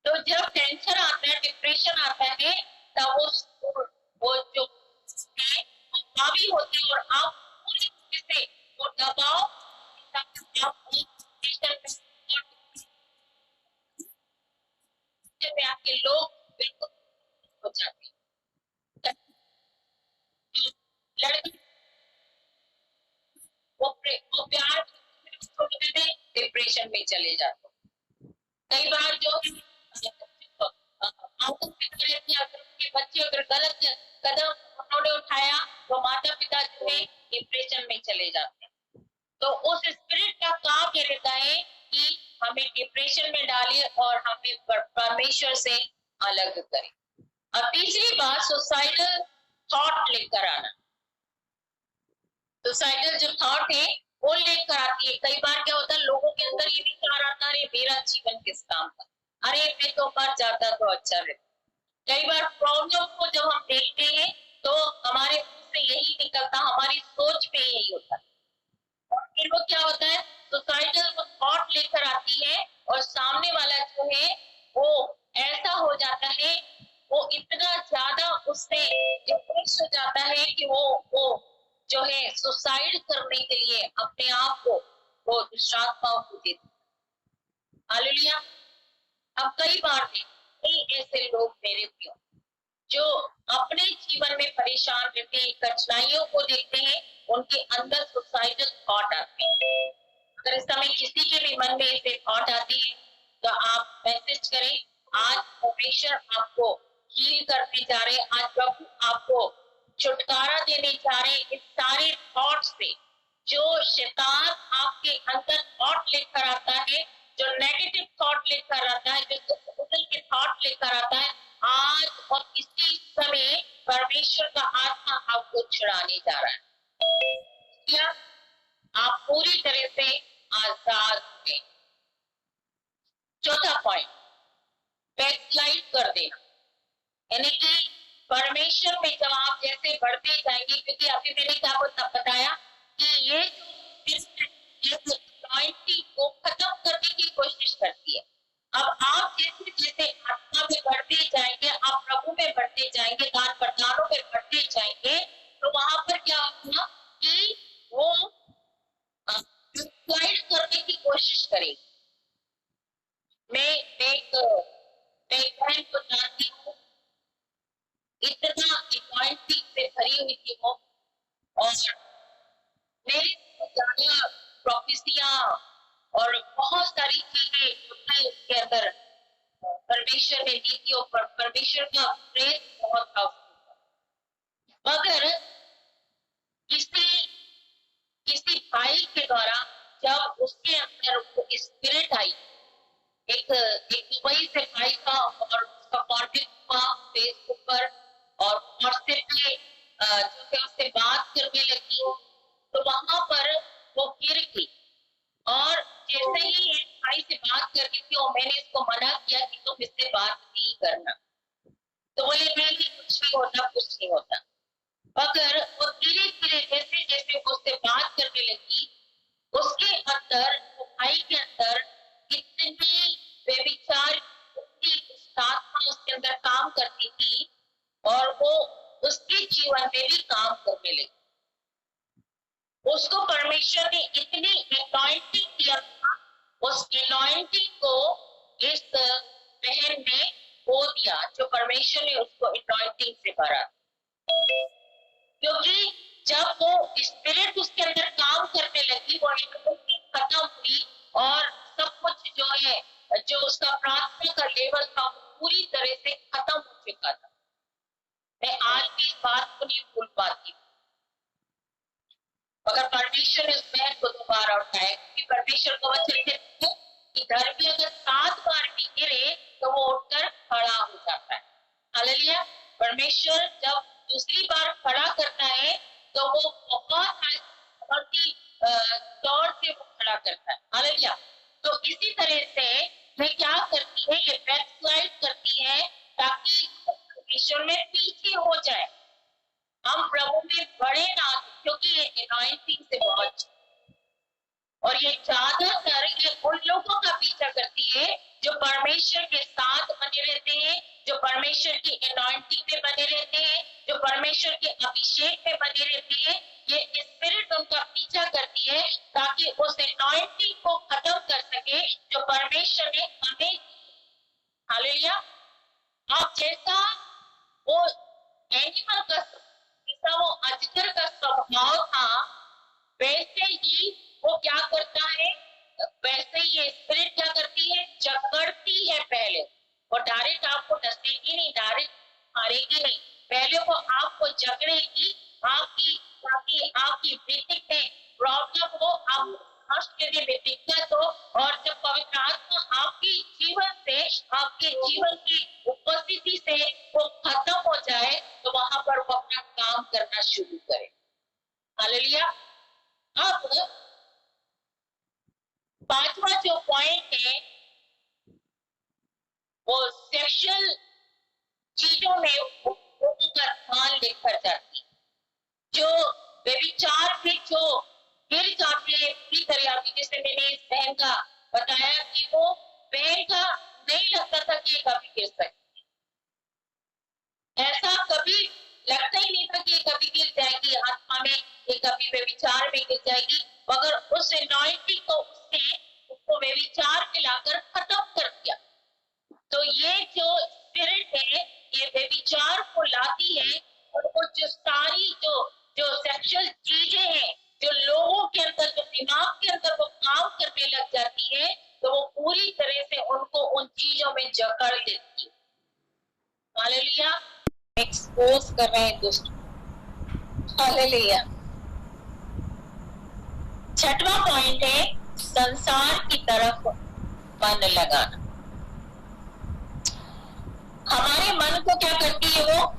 तो जब टेंशन आता है, डिप्रेशन आता है, तब वो जो है हावी होती है और आप पूरी तरह से वो दबाव में आपके लोग बिल्कुल हो जाते हैं। लड़की वो प्यार डिप्रेशन में चले जाते। कई बार जो बच्चे अगर गलत कदम उन्होंने उठाया तो माता पिता जो है डिप्रेशन में चले जाते हैं। तो उस स्पिरिट का काम ये रहता है कि हमें डिप्रेशन में डाले और हमें परमेश्वर से अलग करे। और तीसरी बात, सुसाइडल थॉट लेकर आना। सुसाइडल जो थॉट है वो लेकर आती है। कई बार क्या होता है, लोगों के अंदर ये विचार आता है, अरे मेरा जीवन किस काम का, अरे मैं तो मर जाता तो अच्छा रहता। कई बार प्रॉब्लम को जब हम देखते हैं तो हमारे मुंह से यही निकलता, हमारी सोच पे यही होता है, फिर वो क्या होता है, सुसाइडल वो थॉट लेकर आती है और सामने वाला जो है वो ऐसा हो जाता है, वो इतना ज्यादा उससे डिप्रेस हो जाता है कि वो जो है सुसाइड करने के लिए अपने आप को वो दुष्टात्माओं को देता है। हालेलुया। अब कई बार कई ऐसे लोग मेरे प्रिय जो अपने जीवन में परेशान रहते हैं, कठिनाइयों को देखते हैं, उनके अंदर सुसाइडल थॉट आते हैं। अगर इस समय किसी के भी मन में ऐसे थॉट आती है तो आप मैसेज करें। आज परमेश्वर आपको हील करने जा रहे हैं, आज प्रभु आपको छुटकारा देने जा रहे हैं इस सारे थॉट से। जो शैतान आपके अंदर थॉट लेकर आता है, जो नेगेटिव थॉट लेकर आता है, जो सुसाइडल के थॉट लेकर आता है, आज और इसी समय परमेश्वर का आत्मा आपको छुड़ाने जा रहा है। क्या आप पूरी तरह से आजाद हैं। चौथा पॉइंट, बैकस्लाइड कर देना, यानी कि परमेश्वर में जब आप जैसे बढ़ते जाएंगे, क्योंकि अभी मैंने क्या बताया कि ये अनॉइंटिंग को खत्म करने की कोशिश करती है। अब आप जैसे जैसे आत्मा में बढ़ते जाएंगे, आप प्रभु में बढ़ते जाएंगे, दान प्रदानों में बढ़ते जाएंगे, तो वहां पर क्या होगा कि वो डिक्लाइन करने की कोशिश करेगी। मैं एक बहन को जानती हूँ, इतना अनॉइंटिंग से भरी हुई थी वो, और मेरे ज्यादा प्रोफेसियां और बहुत सारी चीजें उसके अंदर परमेश्वर ने दी थी, और परमेश्वर का प्रेम बहुत था। मगर किसी भाई के द्वारा जब उसके अंदर वो स्पिरिट आई, एक दुबई से भाई था और उसका कॉन्टेक्ट हुआ फेसबुक पर, और व्हाट्सएप पे जो है उससे बात करने लगी, तो वहां पर वो गिर गई। और जैसे ही एक भाई से बात कर रही थी और मैंने इसको मना किया कि तुम इससे बात नहीं करना, तो बोले नहीं कुछ नहीं होता, कुछ नहीं होता। मगर वो धीरे धीरे जैसे जैसे उससे बात करने लगी, उसके अंदर, वो भाई के अंदर इतनी बेविचार आत्मा उसके अंदर काम करती थी, और वो उसके जीवन में भी काम करने लगी। उसको परमेश्वर ने इतनी अनॉइंटिंग दिया था, उस अनॉइंटिंग को इस बहन ने खो दिया, जो परमेश्वर ने उसको अनॉइंटिंग से भरा। क्योंकि जब वो स्पिरिट उसके अंदर काम करने लगी, वो अनॉइंटिंग खत्म हुई, और सब कुछ जो है, जो उसका प्रार्थना का लेवल था, पूरी तरह से खत्म हो चुका था। मैं आज भी इस बात को नहीं भूल पाती, मगर परमेश्वर ने उस बहन को दोबारा उठाया, क्योंकि परमेश्वर को वचन कहते हैं कि धर्मी अगर 7 बार भी गिरे तो वो उठकर खड़ा हो जाता है। हालेलुया। परमेश्वर जब दूसरी बार खड़ा करता है तो वो बहुत ही दौड़ से वो खड़ा करता है। हालेलुया। तो इसी तरह से मैं क्या करती है, ये बैकस्लाइड करती है ताकि परमेश्वर में पीछे हो जाए, हम प्रभु में बढ़े ना, क्योंकि ये अनॉइंटिंग से बहुत, और ये ज्यादातर ये उन लोगों का पीछा करती है जो परमेश्वर के साथ बने रहते हैं, जो परमेश्वर की अनॉइंटिंग में बने रहते हैं, जो परमेश्वर के अभिषेक में बने रहते हैं। ये स्पिरिट उनका पीछा करती है ताकि उस अनॉइंटिंग को खत्म कर सके जो परमेश्वर ने हमें। हालेलुया। आप जैसा वो एनिमल का, जैसा वो अजगर का स्वभाव था, वैसे ही वो क्या करता है, वैसे ही ये स्पिरिट क्या करती है, जकड़ती है। पहले वो डायरेक्ट आपको डसेगी नहीं, डायरेक्ट मारेगी नहीं, पहले वो आपको जकड़ेगी, ताकि आपकी ब्रीथिंग में प्रॉब्लम हो, आप कष्ट के लिए दिक्कत हो, और जब पवित्र आत्मा आपकी जीवन से, आपके जीवन की उपस्थिति से वो खत्म हो जाए, तो वहां पर वो अपना काम करना शुरू करे। हालेलुया। अब 5वां जो पॉइंट है वो सेक्सुअल चीजों में लोगों का ध्यान लेकर जाती है। जो व्यभिचार में जो गिर जाते हैं, पीछे तरह अभी जैसे मैंने इस बहन का बताया कि वो बहन का नहीं लगता था कि ये कभी गिर सकती, ऐसा कभी लगता ही नहीं था कि ये कभी गिर जाएगी आत्मा में, ये कभी व्यभिचार में गिर जाएगी, मगर उस एनॉइंटिंग को उसने उसको व्यभिचार में लाकर खत्म कर दिया। तो ये जो स्पिरिट है ये व्यभिचार को लाती है, और वो जो सारी जो जो सेक्सुअल चीजें हैं जो लोगों के अंदर, जो दिमाग के अंदर वो काम करने लग जाती है, तो वो पूरी तरह से उनको उन चीजों में जकड़ देती है। हालेलुया, एक्सपोज कर रहे हैं दुष्ट। हालेलुया। छठवां पॉइंट है संसार की तरफ मन लगाना। हमारे मन को क्या करती है, वो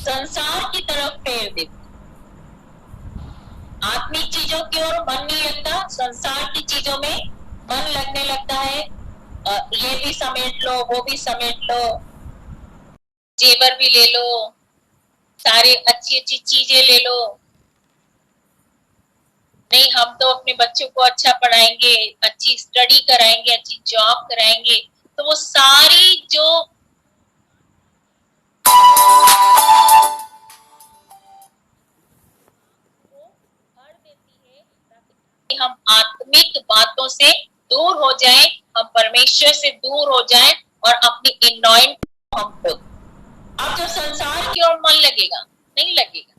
संसार की तरफ फेर देती, आत्मिक चीजों की ओर मन नहीं लगता, संसार की चीजों में मन लगने लगता है। ये भी समेट लो, वो भी समेट लो, जेवर भी ले लो, सारी अच्छी अच्छी चीजें ले लो, नहीं हम तो अपने बच्चों को अच्छा पढ़ाएंगे, अच्छी स्टडी कराएंगे, अच्छी जॉब कराएंगे, तो वो सारी जो हम आत्मिक बातों से दूर हो जाएं, हम परमेश्वर से दूर हो जाएं और अपनी इनॉइंट हम खुद। अब जब संसार की ओर मन लगेगा, नहीं लगेगा,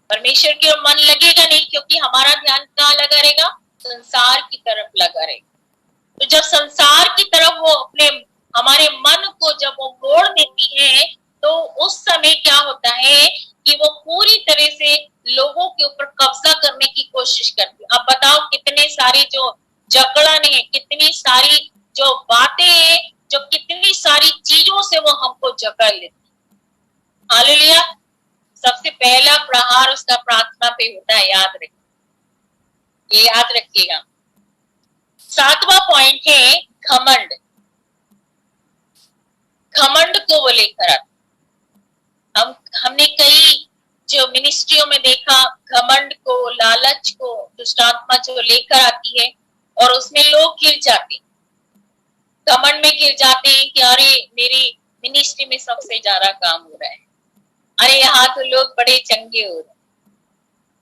परमेश्वर की ओर मन लगेगा नहीं, क्योंकि हमारा ध्यान कहाँ लगा रहेगा, संसार की तरफ लगा रहेगा। तो जब संसार की तरफ वो अपने हमारे मन को जब वो मोड़ देती है, तो उस समय क्या होता है कि वो पूरी तरह से लोगों के ऊपर कब्जा करने की कोशिश करती है। अब बताओ कितने सारी जो जकड़न है, कितनी सारी जो बातें हैं, जो कितनी सारी चीजों से वो हमको जकड़ लेती है। हालेलुया। सबसे पहला प्रहार उसका प्रार्थना पे होता है, याद रखिए, ये याद रखिएगा। सातवां पॉइंट है घमंड। घमंड को वो लेकर आता, हमने कई जो मिनिस्ट्रियों में देखा, घमंड को, लालच को दुष्ट आत्मा जो लेकर आती है, और उसमें लोग गिर जाते, घमंड में गिर जाते हैं कि अरे मेरी मिनिस्ट्री में सबसे ज्यादा काम हो रहा है, अरे यहाँ तो लोग बड़े चंगे हो रहे हैं,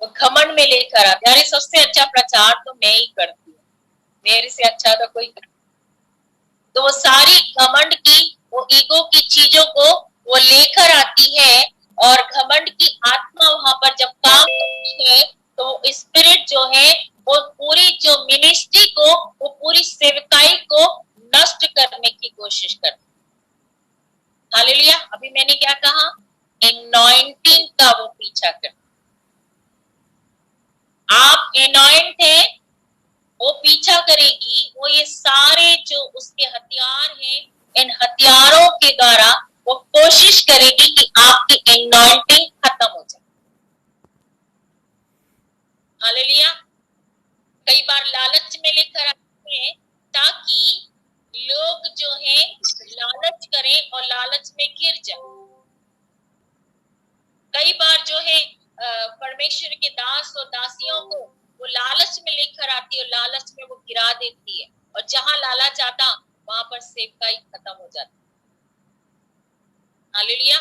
वो घमंड में लेकर आते, अरे सबसे अच्छा प्रचार तो मैं ही करती हूँ, मेरे से अच्छा तो कोई कर। तो वो सारी घमंड की, वो ईगो की चीजों को वो लेकर आती है, और घमंड की आत्मा वहां पर जब काम करती है, तो स्पिरिट जो है वो पूरी जो मिनिस्ट्री को, वो पूरी सेवकाई को नष्ट करने की कोशिश करती है। हालेलुया। अभी मैंने क्या कहा, एनॉइंटिंग का वो पीछा करती, आप एनॉइंट है, वो पीछा करेगी, वो ये सारे जो उसके हथियार हैं, इन हथियारों के द्वारा वो कोशिश करेगी कि आपकी एनॉइंटिंग खत्म हो जाए। हालेलुया। कई बार लालच में लेकर आते हैं, ताकि लोग जो है लालच करें और लालच में गिर जाए। कई बार जो है परमेश्वर के दास और दासियों को वो लालच में लेकर आती है, और लालच में वो गिरा देती है, और जहां लालच आता वहां पर सेवकाई खत्म हो जाती है। हालेलुया।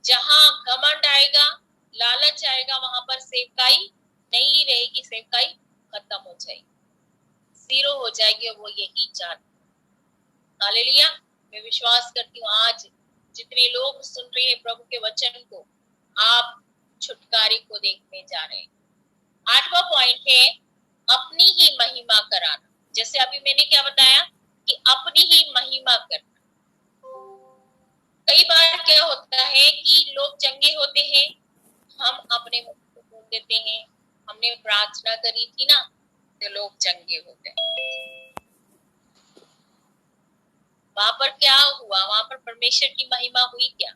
जहां घमंड आएगा, लालच आएगा, वहां पर सेवकाई नहीं रहेगी, सेवकाई खत्म हो जाएगी, जीरो हो जाएगी, और वो यही चाहती। हालेलुया। मैं विश्वास करती हूँ आज जितने लोग सुन रहे हैं प्रभु के वचन को, आप छुटकारे को देखने जा रहे हैं। आठवां पॉइंट है अपनी ही महिमा कराना। जैसे अभी मैंने क्या बताया कि अपनी ही महिमा करना। कई बार क्या होता है कि लोग चंगे होते हैं, हम अपने मुंह को बोल देते हैं, हमने प्रार्थना करी थी ना तो लोग चंगे होते हैं। वहां पर क्या हुआ, वहां पर परमेश्वर की महिमा हुई क्या?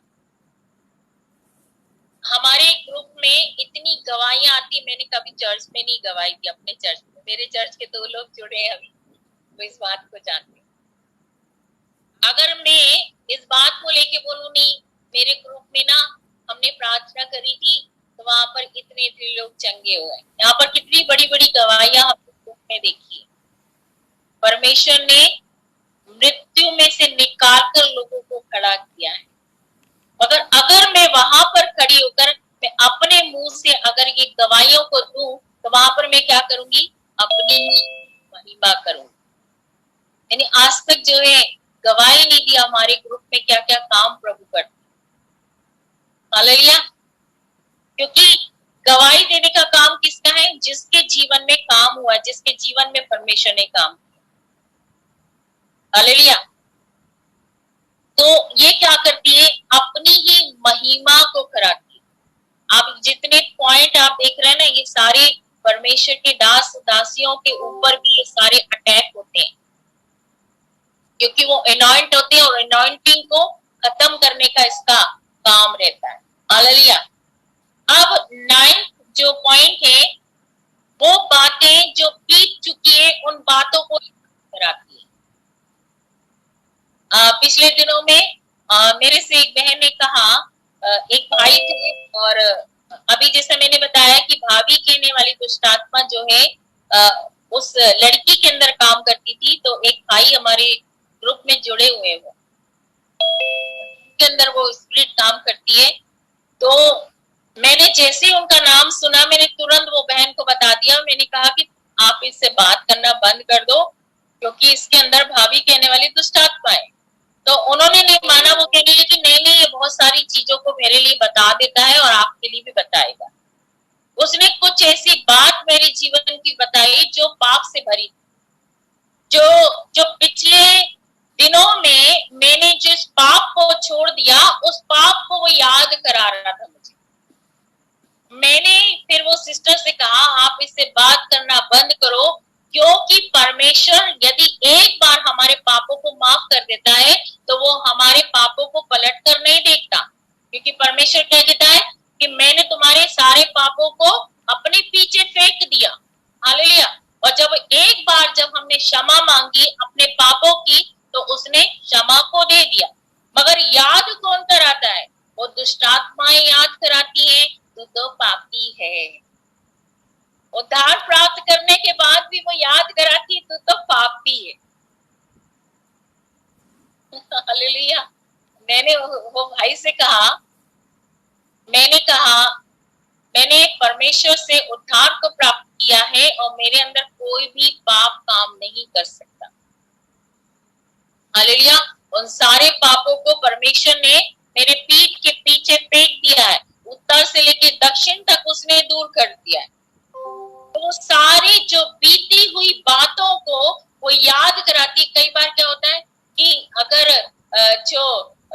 हमारे ग्रुप में इतनी गवाहियां आती, मैंने कभी चर्च में नहीं गवाही दी, अपने चर्च में, मेरे चर्च के 2 लोग जुड़े हैं अभी, वो इस बात को जानते हैं। अगर मैं इस बात को लेके बोलूं नहीं, मेरे ग्रुप में ना हमने प्रार्थना करी थी तो तो वहां पर इतने इतने लोग चंगे हुए। यहाँ पर कितनी बड़ी बड़ी गवाहियां हमने देखी। परमेश्वर ने मृत्यु में से निकाल कर लोगों को खड़ा किया है। मगर अगर मैं वहां पर खड़ी होकर मैं अपने मुंह से अगर ये गवाहियों को दूं, तो वहां पर मैं क्या करूंगी? अपनी महिमा करूंगी। यानी आज तक जो है गवाही नहीं दिया हमारे ग्रुप में क्या क्या काम प्रभु करते। हालेलुया। क्योंकि गवाही देने का काम किसका है? जिसके जीवन में काम हुआ, जिसके जीवन में परमेश्वर ने काम किया। हालेलुया। तो ये क्या करती है? अपनी ही महिमा को कराती है। आप जितने पॉइंट आप देख रहे हैं ना, ये सारे परमेश्वर के दास दासियों के ऊपर भी ये सारे अटैक होते हैं, क्योंकि वो अनॉइंट होते हैं और अनॉइंटिंग को खत्म करने का इसका काम रहता है। हालेलुया। अब 9th जो पॉइंट है, वो बातें जो बीत चुकी है उन बातों को कराती है। पिछले दिनों में मेरे से एक बहन ने कहा, एक भाई थे और अभी जैसे मैंने बताया कि भाभी कहने वाली दुष्टात्मा जो है उस लड़की के अंदर काम करती थी। तो एक भाई हमारे ग्रुप में जुड़े हुए वो के अंदर वो स्पिरिट काम करती है। तो मैंने जैसे उनका नाम सुना, मैंने तुरंत वो बहन को बता दिया। मैंने कहा कि आप इससे बात करना बंद कर दो, क्योंकि इसके अंदर भाभी कहने वाली दुष्टात्मा है। तो उन्होंने नहीं माना। वो कहने लगे कि नहीं नहीं, ये बहुत सारी चीजों को मेरे लिए बता देता है और आपके लिए भी बताएगा। उसने कुछ ऐसी बात मेरे जीवन की बताई जो पाप से भरी थी, जो पिछले दिनों में मैंने जिस पाप को छोड़ दिया, उस पाप को वो याद करा रहा था मुझे। मैंने फिर वो सिस्टर से कहा, आप इससे बात करना बंद करो, क्योंकि परमेश्वर यदि एक बार हमारे पापों को माफ कर देता है तो वो हमारे पापों को पलट कर नहीं देखता। क्योंकि परमेश्वर क्या कहता है कि मैंने तुम्हारे सारे पापों को अपने पीछे फेंक दिया। हालेलुया। और जब एक बार जब हमने क्षमा मांगी अपने पापों की, तो उसने क्षमा को दे दिया। मगर याद कौन कराता है? वो दुष्टात्माएं याद कराती हैं, तो पापी है। उद्धार प्राप्त करने के बाद भी वो याद कराती है, तो पापी है। हालेलुया। मैंने वो भाई से कहा, मैंने परमेश्वर से उद्धार को प्राप्त किया है और मेरे अंदर कोई भी पाप काम नहीं कर सकता। हालेलुया। उन सारे पापों को परमेश्वर ने मेरे पीठ के पीछे फेंक दिया है। उत्तर से लेकर दक्षिण तक उसने दूर कर दिया है। तो सारी जो बीती हुई बातों को वो याद कराती। कई बार क्या होता है कि अगर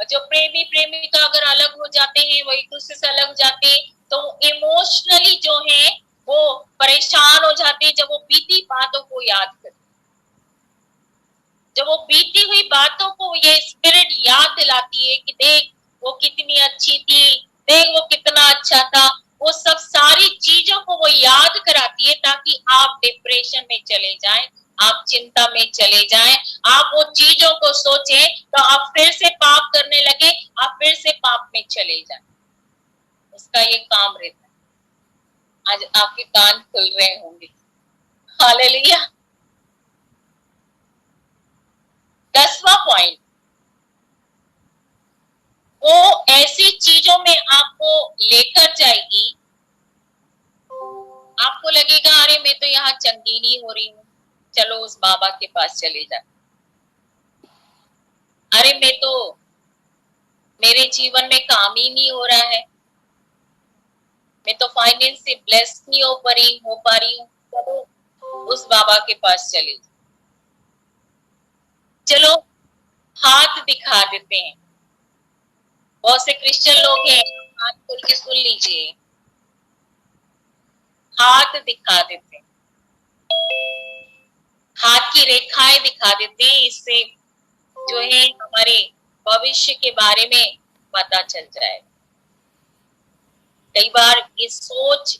जो प्रेमी प्रेमिका अगर अलग हो जाते हैं, वो एक दूसरे से अलग हो जाते हैं, तो इमोशनली जो है वो परेशान हो जाते हैं जब वो बीती बातों को याद करते। जब वो बीती हुई बातों को ये स्पिरिट याद दिलाती है कि देख वो कितनी अच्छी थी, देख वो कितना अच्छा था, वो सब सारी चीजों को वो याद कराती है, ताकि आप डिप्रेशन में चले जाएं, आप चिंता में चले जाएं, आप वो चीजों को सोचें तो आप फिर से पाप करने लगे, आप फिर से पाप में चले जाएं। उसका ये काम रहता है। आज आपके कान खुल रहे होंगे। हालेलुया। 10वां पॉइंट, वो ऐसी चीजों में आपको लेकर जाएगी, आपको लगेगा अरे मैं तो यहाँ चंगीनी हो रही हूँ, चलो उस बाबा के पास चले जा। अरे मेरे जीवन में काम ही नहीं हो रहा है, मैं तो फाइनेंस से ब्लेस्ड नहीं हो पा रही हूँ, चलो उस बाबा के पास चले जा। चलो हाथ दिखा देते हैं। बहुत से क्रिश्चियन लोग हैं, हाथ खोल के सुन लीजिए, हाथ दिखा देते हैं, हाथ की रेखाएं दिखा देते हैं। इससे जो है हमारे भविष्य के बारे में पता चल जाएगा। कई बार ये सोच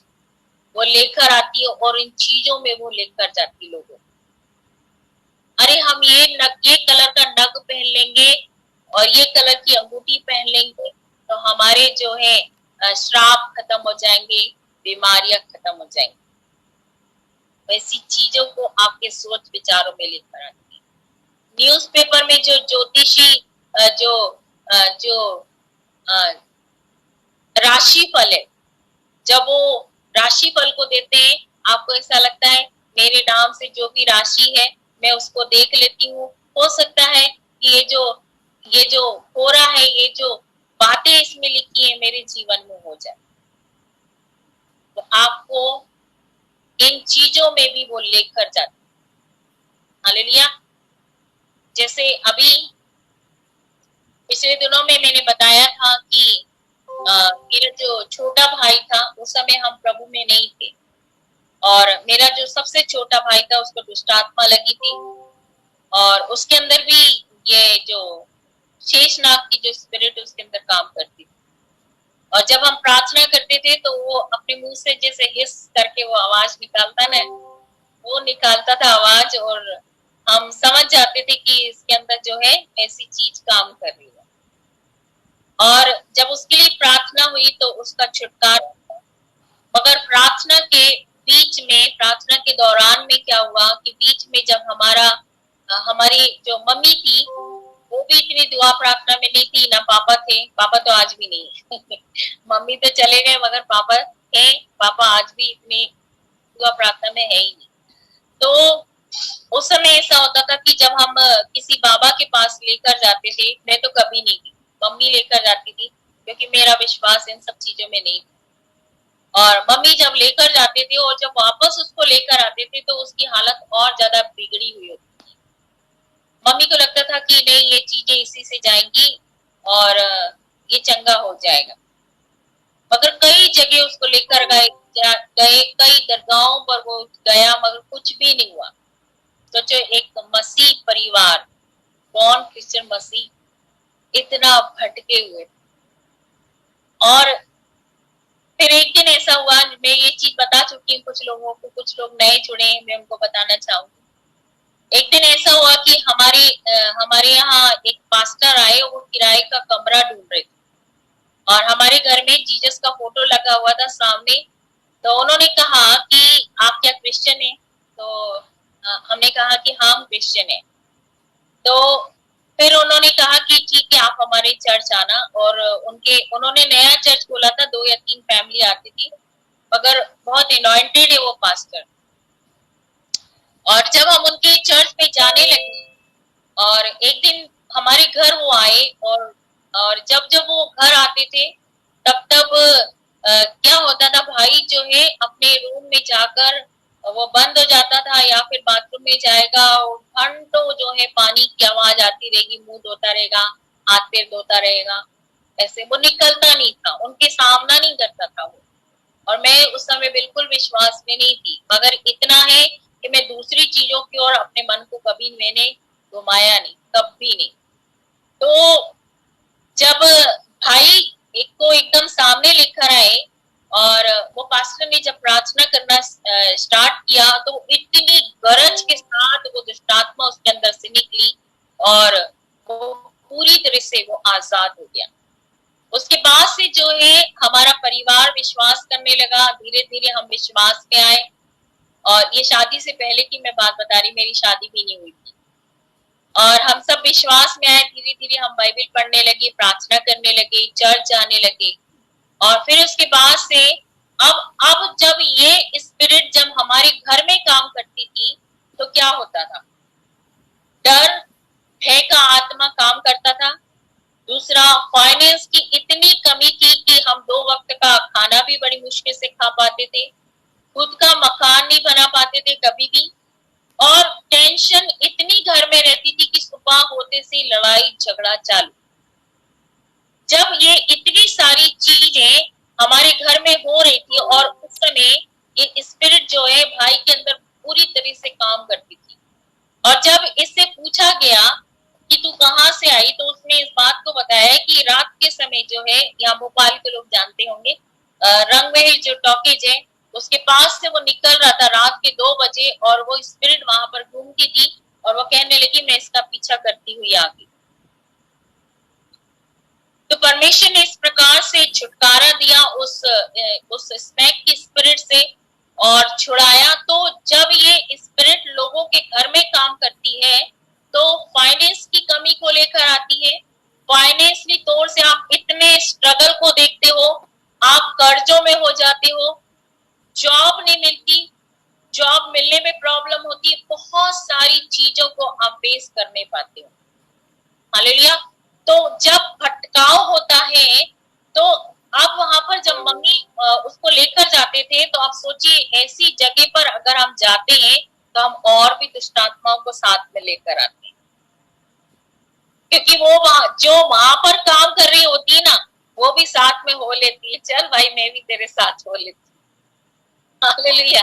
वो लेकर आती है और इन चीजों में वो लेकर जाती है लोगों। अरे हम ये कलर का नग पहन लेंगे और ये कलर की अंगूठी पहन लेंगे तो हमारे जो है श्राप खत्म हो जाएंगे, बीमारियां खत्म हो जाएंगी। वैसी चीजों को आपके सोच विचारों में लेकर आती है। न्यूज़पेपर में जो ज्योतिषी जो राशिफल है, जब वो राशिफल को देते हैं, आपको ऐसा लगता है मेरे नाम से जो भी राशि है मैं उसको देख लेती हूँ, हो सकता है कि ये जो हो रहा है, ये जो बातें इसमें लिखी है मेरे जीवन में हो जाए। तो आपको इन चीजों में भी वो लेकर जाते। हालेलुया। जैसे अभी पिछले दिनों में मैंने बताया था कि मेरा जो छोटा भाई था, उस समय हम प्रभु में नहीं थे, और मेरा जो सबसे छोटा भाई था उसको दुष्ट आत्मा लगी थी, और उसके अंदर भी ये जो शेषनाग की जो स्पिरिट उसके अंदर काम करती थी। और जब हम प्रार्थना करते थे तो वो अपने मुंह से जैसे हिस करके वो आवाज निकालता ना, वो निकालता था आवाज, और हम समझ जाते थे कि इसके अंदर जो है ऐसी चीज काम कर रही है। और जब उसके लिए प्रार्थना हुई तो उसका छुटकारा, मगर प्रार्थना के बीच में, प्रार्थना के दौरान में क्या हुआ कि बीच में जब हमारी जो मम्मी थी वो भी इतनी दुआ प्रार्थना में नहीं थी, ना पापा थे, पापा तो आज भी नहीं मम्मी तो चले गए मगर पापा है, पापा आज भी इतनी दुआ प्रार्थना में है ही नहीं। तो उस समय ऐसा होता था कि जब हम किसी बाबा के पास लेकर जाते थे, मैं तो कभी नहीं गई, मम्मी लेकर जाती थी, क्योंकि मेरा विश्वास इन सब चीजों में नहीं था। और मम्मी जब लेकर जाते थे और जब वापस उसको लेकर आते थे तो उसकी हालत और ज्यादा बिगड़ी हुई होती थी। मम्मी को लगता था कि नहीं, ये चीजें इसी से जाएंगी और ये चंगा हो जाएगा, मगर कई जगह उसको लेकर गए, कई दरगाहों पर वो गया, मगर कुछ भी नहीं हुआ। सोचो, एक मसीह परिवार, बॉर्न क्रिश्चियन मसीह, इतना भटके हुए। और फिर एक दिन ऐसा हुआ, मैं ये चीज बता चुकी हूँ कुछ लोगों को, कुछ लोग नए जुड़े हैं, मैं उनको बताना चाहूंगी। एक दिन ऐसा हुआ कि हमारे यहाँ एक पास्टर आए, वो किराए का कमरा ढूंढ रहे थे, और हमारे घर में जीसस का फोटो लगा हुआ था सामने। तो उन्होंने कहा कि आप क्या क्रिश्चियन हैं? तो हमने कहा कि हाँ, हम क्रिश्चियन हैं। तो फिर उन्होंने कहा कि ठीक है, आप हमारे चर्च आना। और उन्होंने नया चर्च खोला था, 2 या 3 फैमिली आती थी, मगर बहुत अनॉइंटेड है वो पास्टर। और जब हम उनके चर्च में जाने लगे, और एक दिन हमारे घर वो आए, और जब वो घर आते थे तब क्या होता था, भाई जो है अपने रूम में जाकर वो बंद हो जाता था, या फिर बाथरूम में जाएगा और घंटों जो है पानी की आवाज आती रहेगी, मुंह धोता रहेगा, हाथ पैर धोता रहेगा, ऐसे वो निकलता नहीं था, उनके सामना नहीं करता था वो। और मैं उस समय बिल्कुल विश्वास में नहीं थी, मगर इतना है कि मैं दूसरी चीजों की ओर अपने मन को कभी मैंने घुमाया नहीं, कभी नहीं। तो जब भाई एक को एकदम सामने लेकर आए, और वो पास्टर ने जब प्रार्थना करना स्टार्ट किया, तो इतनी गरज के साथ वो दुष्टात्मा उसके अंदर से निकली, और वो पूरी तरह से वो आजाद हो गया। उसके बाद से जो है हमारा परिवार विश्वास करने लगा, धीरे धीरे हम विश्वास में आए। और ये शादी से पहले की मैं बात बता रही, मेरी शादी भी नहीं हुई थी, और हम सब विश्वास में आए। धीरे धीरे हम बाइबल पढ़ने लगे, प्रार्थना करने लगे, चर्च जाने लगे। और फिर उसके बाद से अब जब ये स्पिरिट जब हमारे घर में काम करती थी तो क्या होता था, डर भय का आत्मा काम करता था। दूसरा, फाइनेंस की इतनी कमी थी कि हम 2 वक्त का खाना भी बड़ी मुश्किल से खा पाते थे, खुद का मकान नहीं बना पाते थे कभी भी, और टेंशन इतनी घर में रहती थी कि सुबह होते से लड़ाई झगड़ा चालू। जब ये इतनी सारी चीजें हमारे घर में हो रही थी, और उस समय ये स्पिरिट जो है भाई के अंदर पूरी तरह से काम करती थी। और जब इससे पूछा गया कि तू कहाँ से आई, तो उसने इस बात को बताया कि रात के समय जो है, यहाँ भोपाल के लोग जानते होंगे, रंगमहल जो टॉकीज है उसके पास से वो निकल रहा था रात के 2 बजे, और वो स्पिरिट वहां पर घूमती थी, और वो कहने लगी मैं इसका पीछा करती हुई आ गई। तो परमेश्वर ने इस प्रकार प्रकार से छुटकारा दिया उस स्नैक की स्पिरिट से और छुड़ाया। तो जब ये स्पिरिट लोगों के घर में काम करती है तो फाइनेंस की कमी को लेकर आती है। फाइनेंशियली तौर से आप इतने स्ट्रगल को देखते हो, आप कर्जों में हो जाते हो, जॉब नहीं मिलती, जॉब मिलने में प्रॉब्लम होती है, बहुत सारी चीजों को आप फेस करने पाते हो। हालेलुया। तो जब भटकाव होता है तो अब वहां पर जब मम्मी उसको लेकर जाते थे तो आप सोचिए ऐसी जगह पर अगर हम जाते हैं तो हम और भी दुष्ट आत्माओं को साथ में लेकर आते हैं, क्योंकि वो जो वहां पर काम कर रही होती है ना वो भी साथ में हो लेती है, चल भाई मैं भी तेरे साथ हो लेती हूँ। हालेलुया।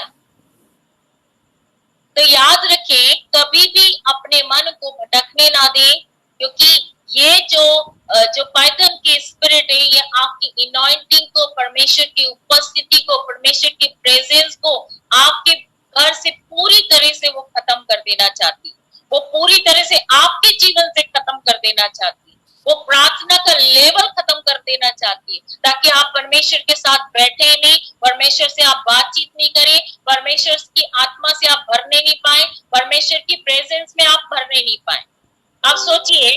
तो याद रखें कभी भी अपने मन को भटकने ना दें, क्योंकि ये जो पाइथन के स्पिरिट है ये आपकी इनॉइंटिंग को, परमेश्वर की उपस्थिति को, परमेश्वर की प्रेजेंस को आपके घर से पूरी तरह से वो खत्म कर देना चाहती, वो पूरी तरह से आपके जीवन से खत्म कर देना चाहती, वो प्रार्थना का लेवल खत्म कर देना चाहती है, ताकि आप परमेश्वर के साथ बैठे नहीं, परमेश्वर से आप बातचीत नहीं करें, परमेश्वर की आत्मा से आप भरने नहीं पाए, परमेश्वर की प्रेजेंस में आप भरने नहीं पाए। आप सोचिए,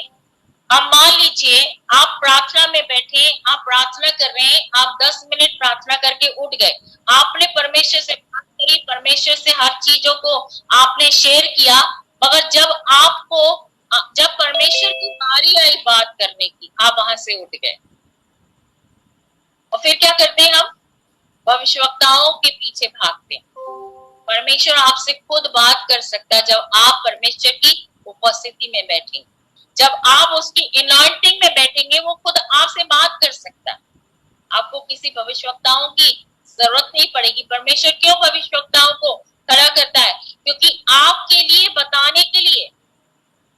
अब मान लीजिए आप प्रार्थना में बैठे, आप प्रार्थना कर रहे हैं, आप 10 मिनट प्रार्थना करके उठ गए, आपने परमेश्वर से बात करी, परमेश्वर से हर चीजों को आपने शेयर किया, मगर जब परमेश्वर की बारी आई बात करने की, आप वहां से उठ गए। और फिर क्या करते हैं हम? भविष्यवक्ताओं के पीछे भागते हैं। परमेश्वर आपसे खुद बात कर सकता है जब आप परमेश्वर की उपस्थिति में बैठेंगे, जब आप उसकी एनॉइंटिंग में बैठेंगे, वो खुद आपसे बात कर सकता है। आपको किसी भविष्यवक्ताओं की जरूरत नहीं पड़ेगी। परमेश्वर क्यों भविष्यवक्ताओं को खड़ा करता है? क्योंकि आपके लिए बताने के लिए,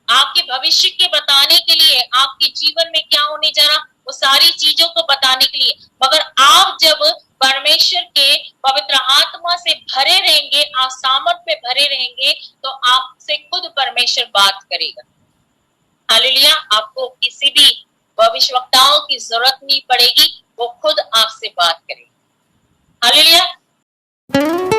आपके भविष्य के बताने के लिए, आपके जीवन में क्या होने जा रहा वो सारी चीजों को बताने के लिए। मगर आप जब परमेश्वर के पवित्र आत्मा से भरे रहेंगे, आप सामर्थ में भरे रहेंगे, तो आपसे खुद परमेश्वर बात करेगा। हालेलुया। आपको किसी भी भविष्यवक्ताओं की जरूरत नहीं पड़ेगी, वो खुद आपसे बात करेगा। हालेलुया।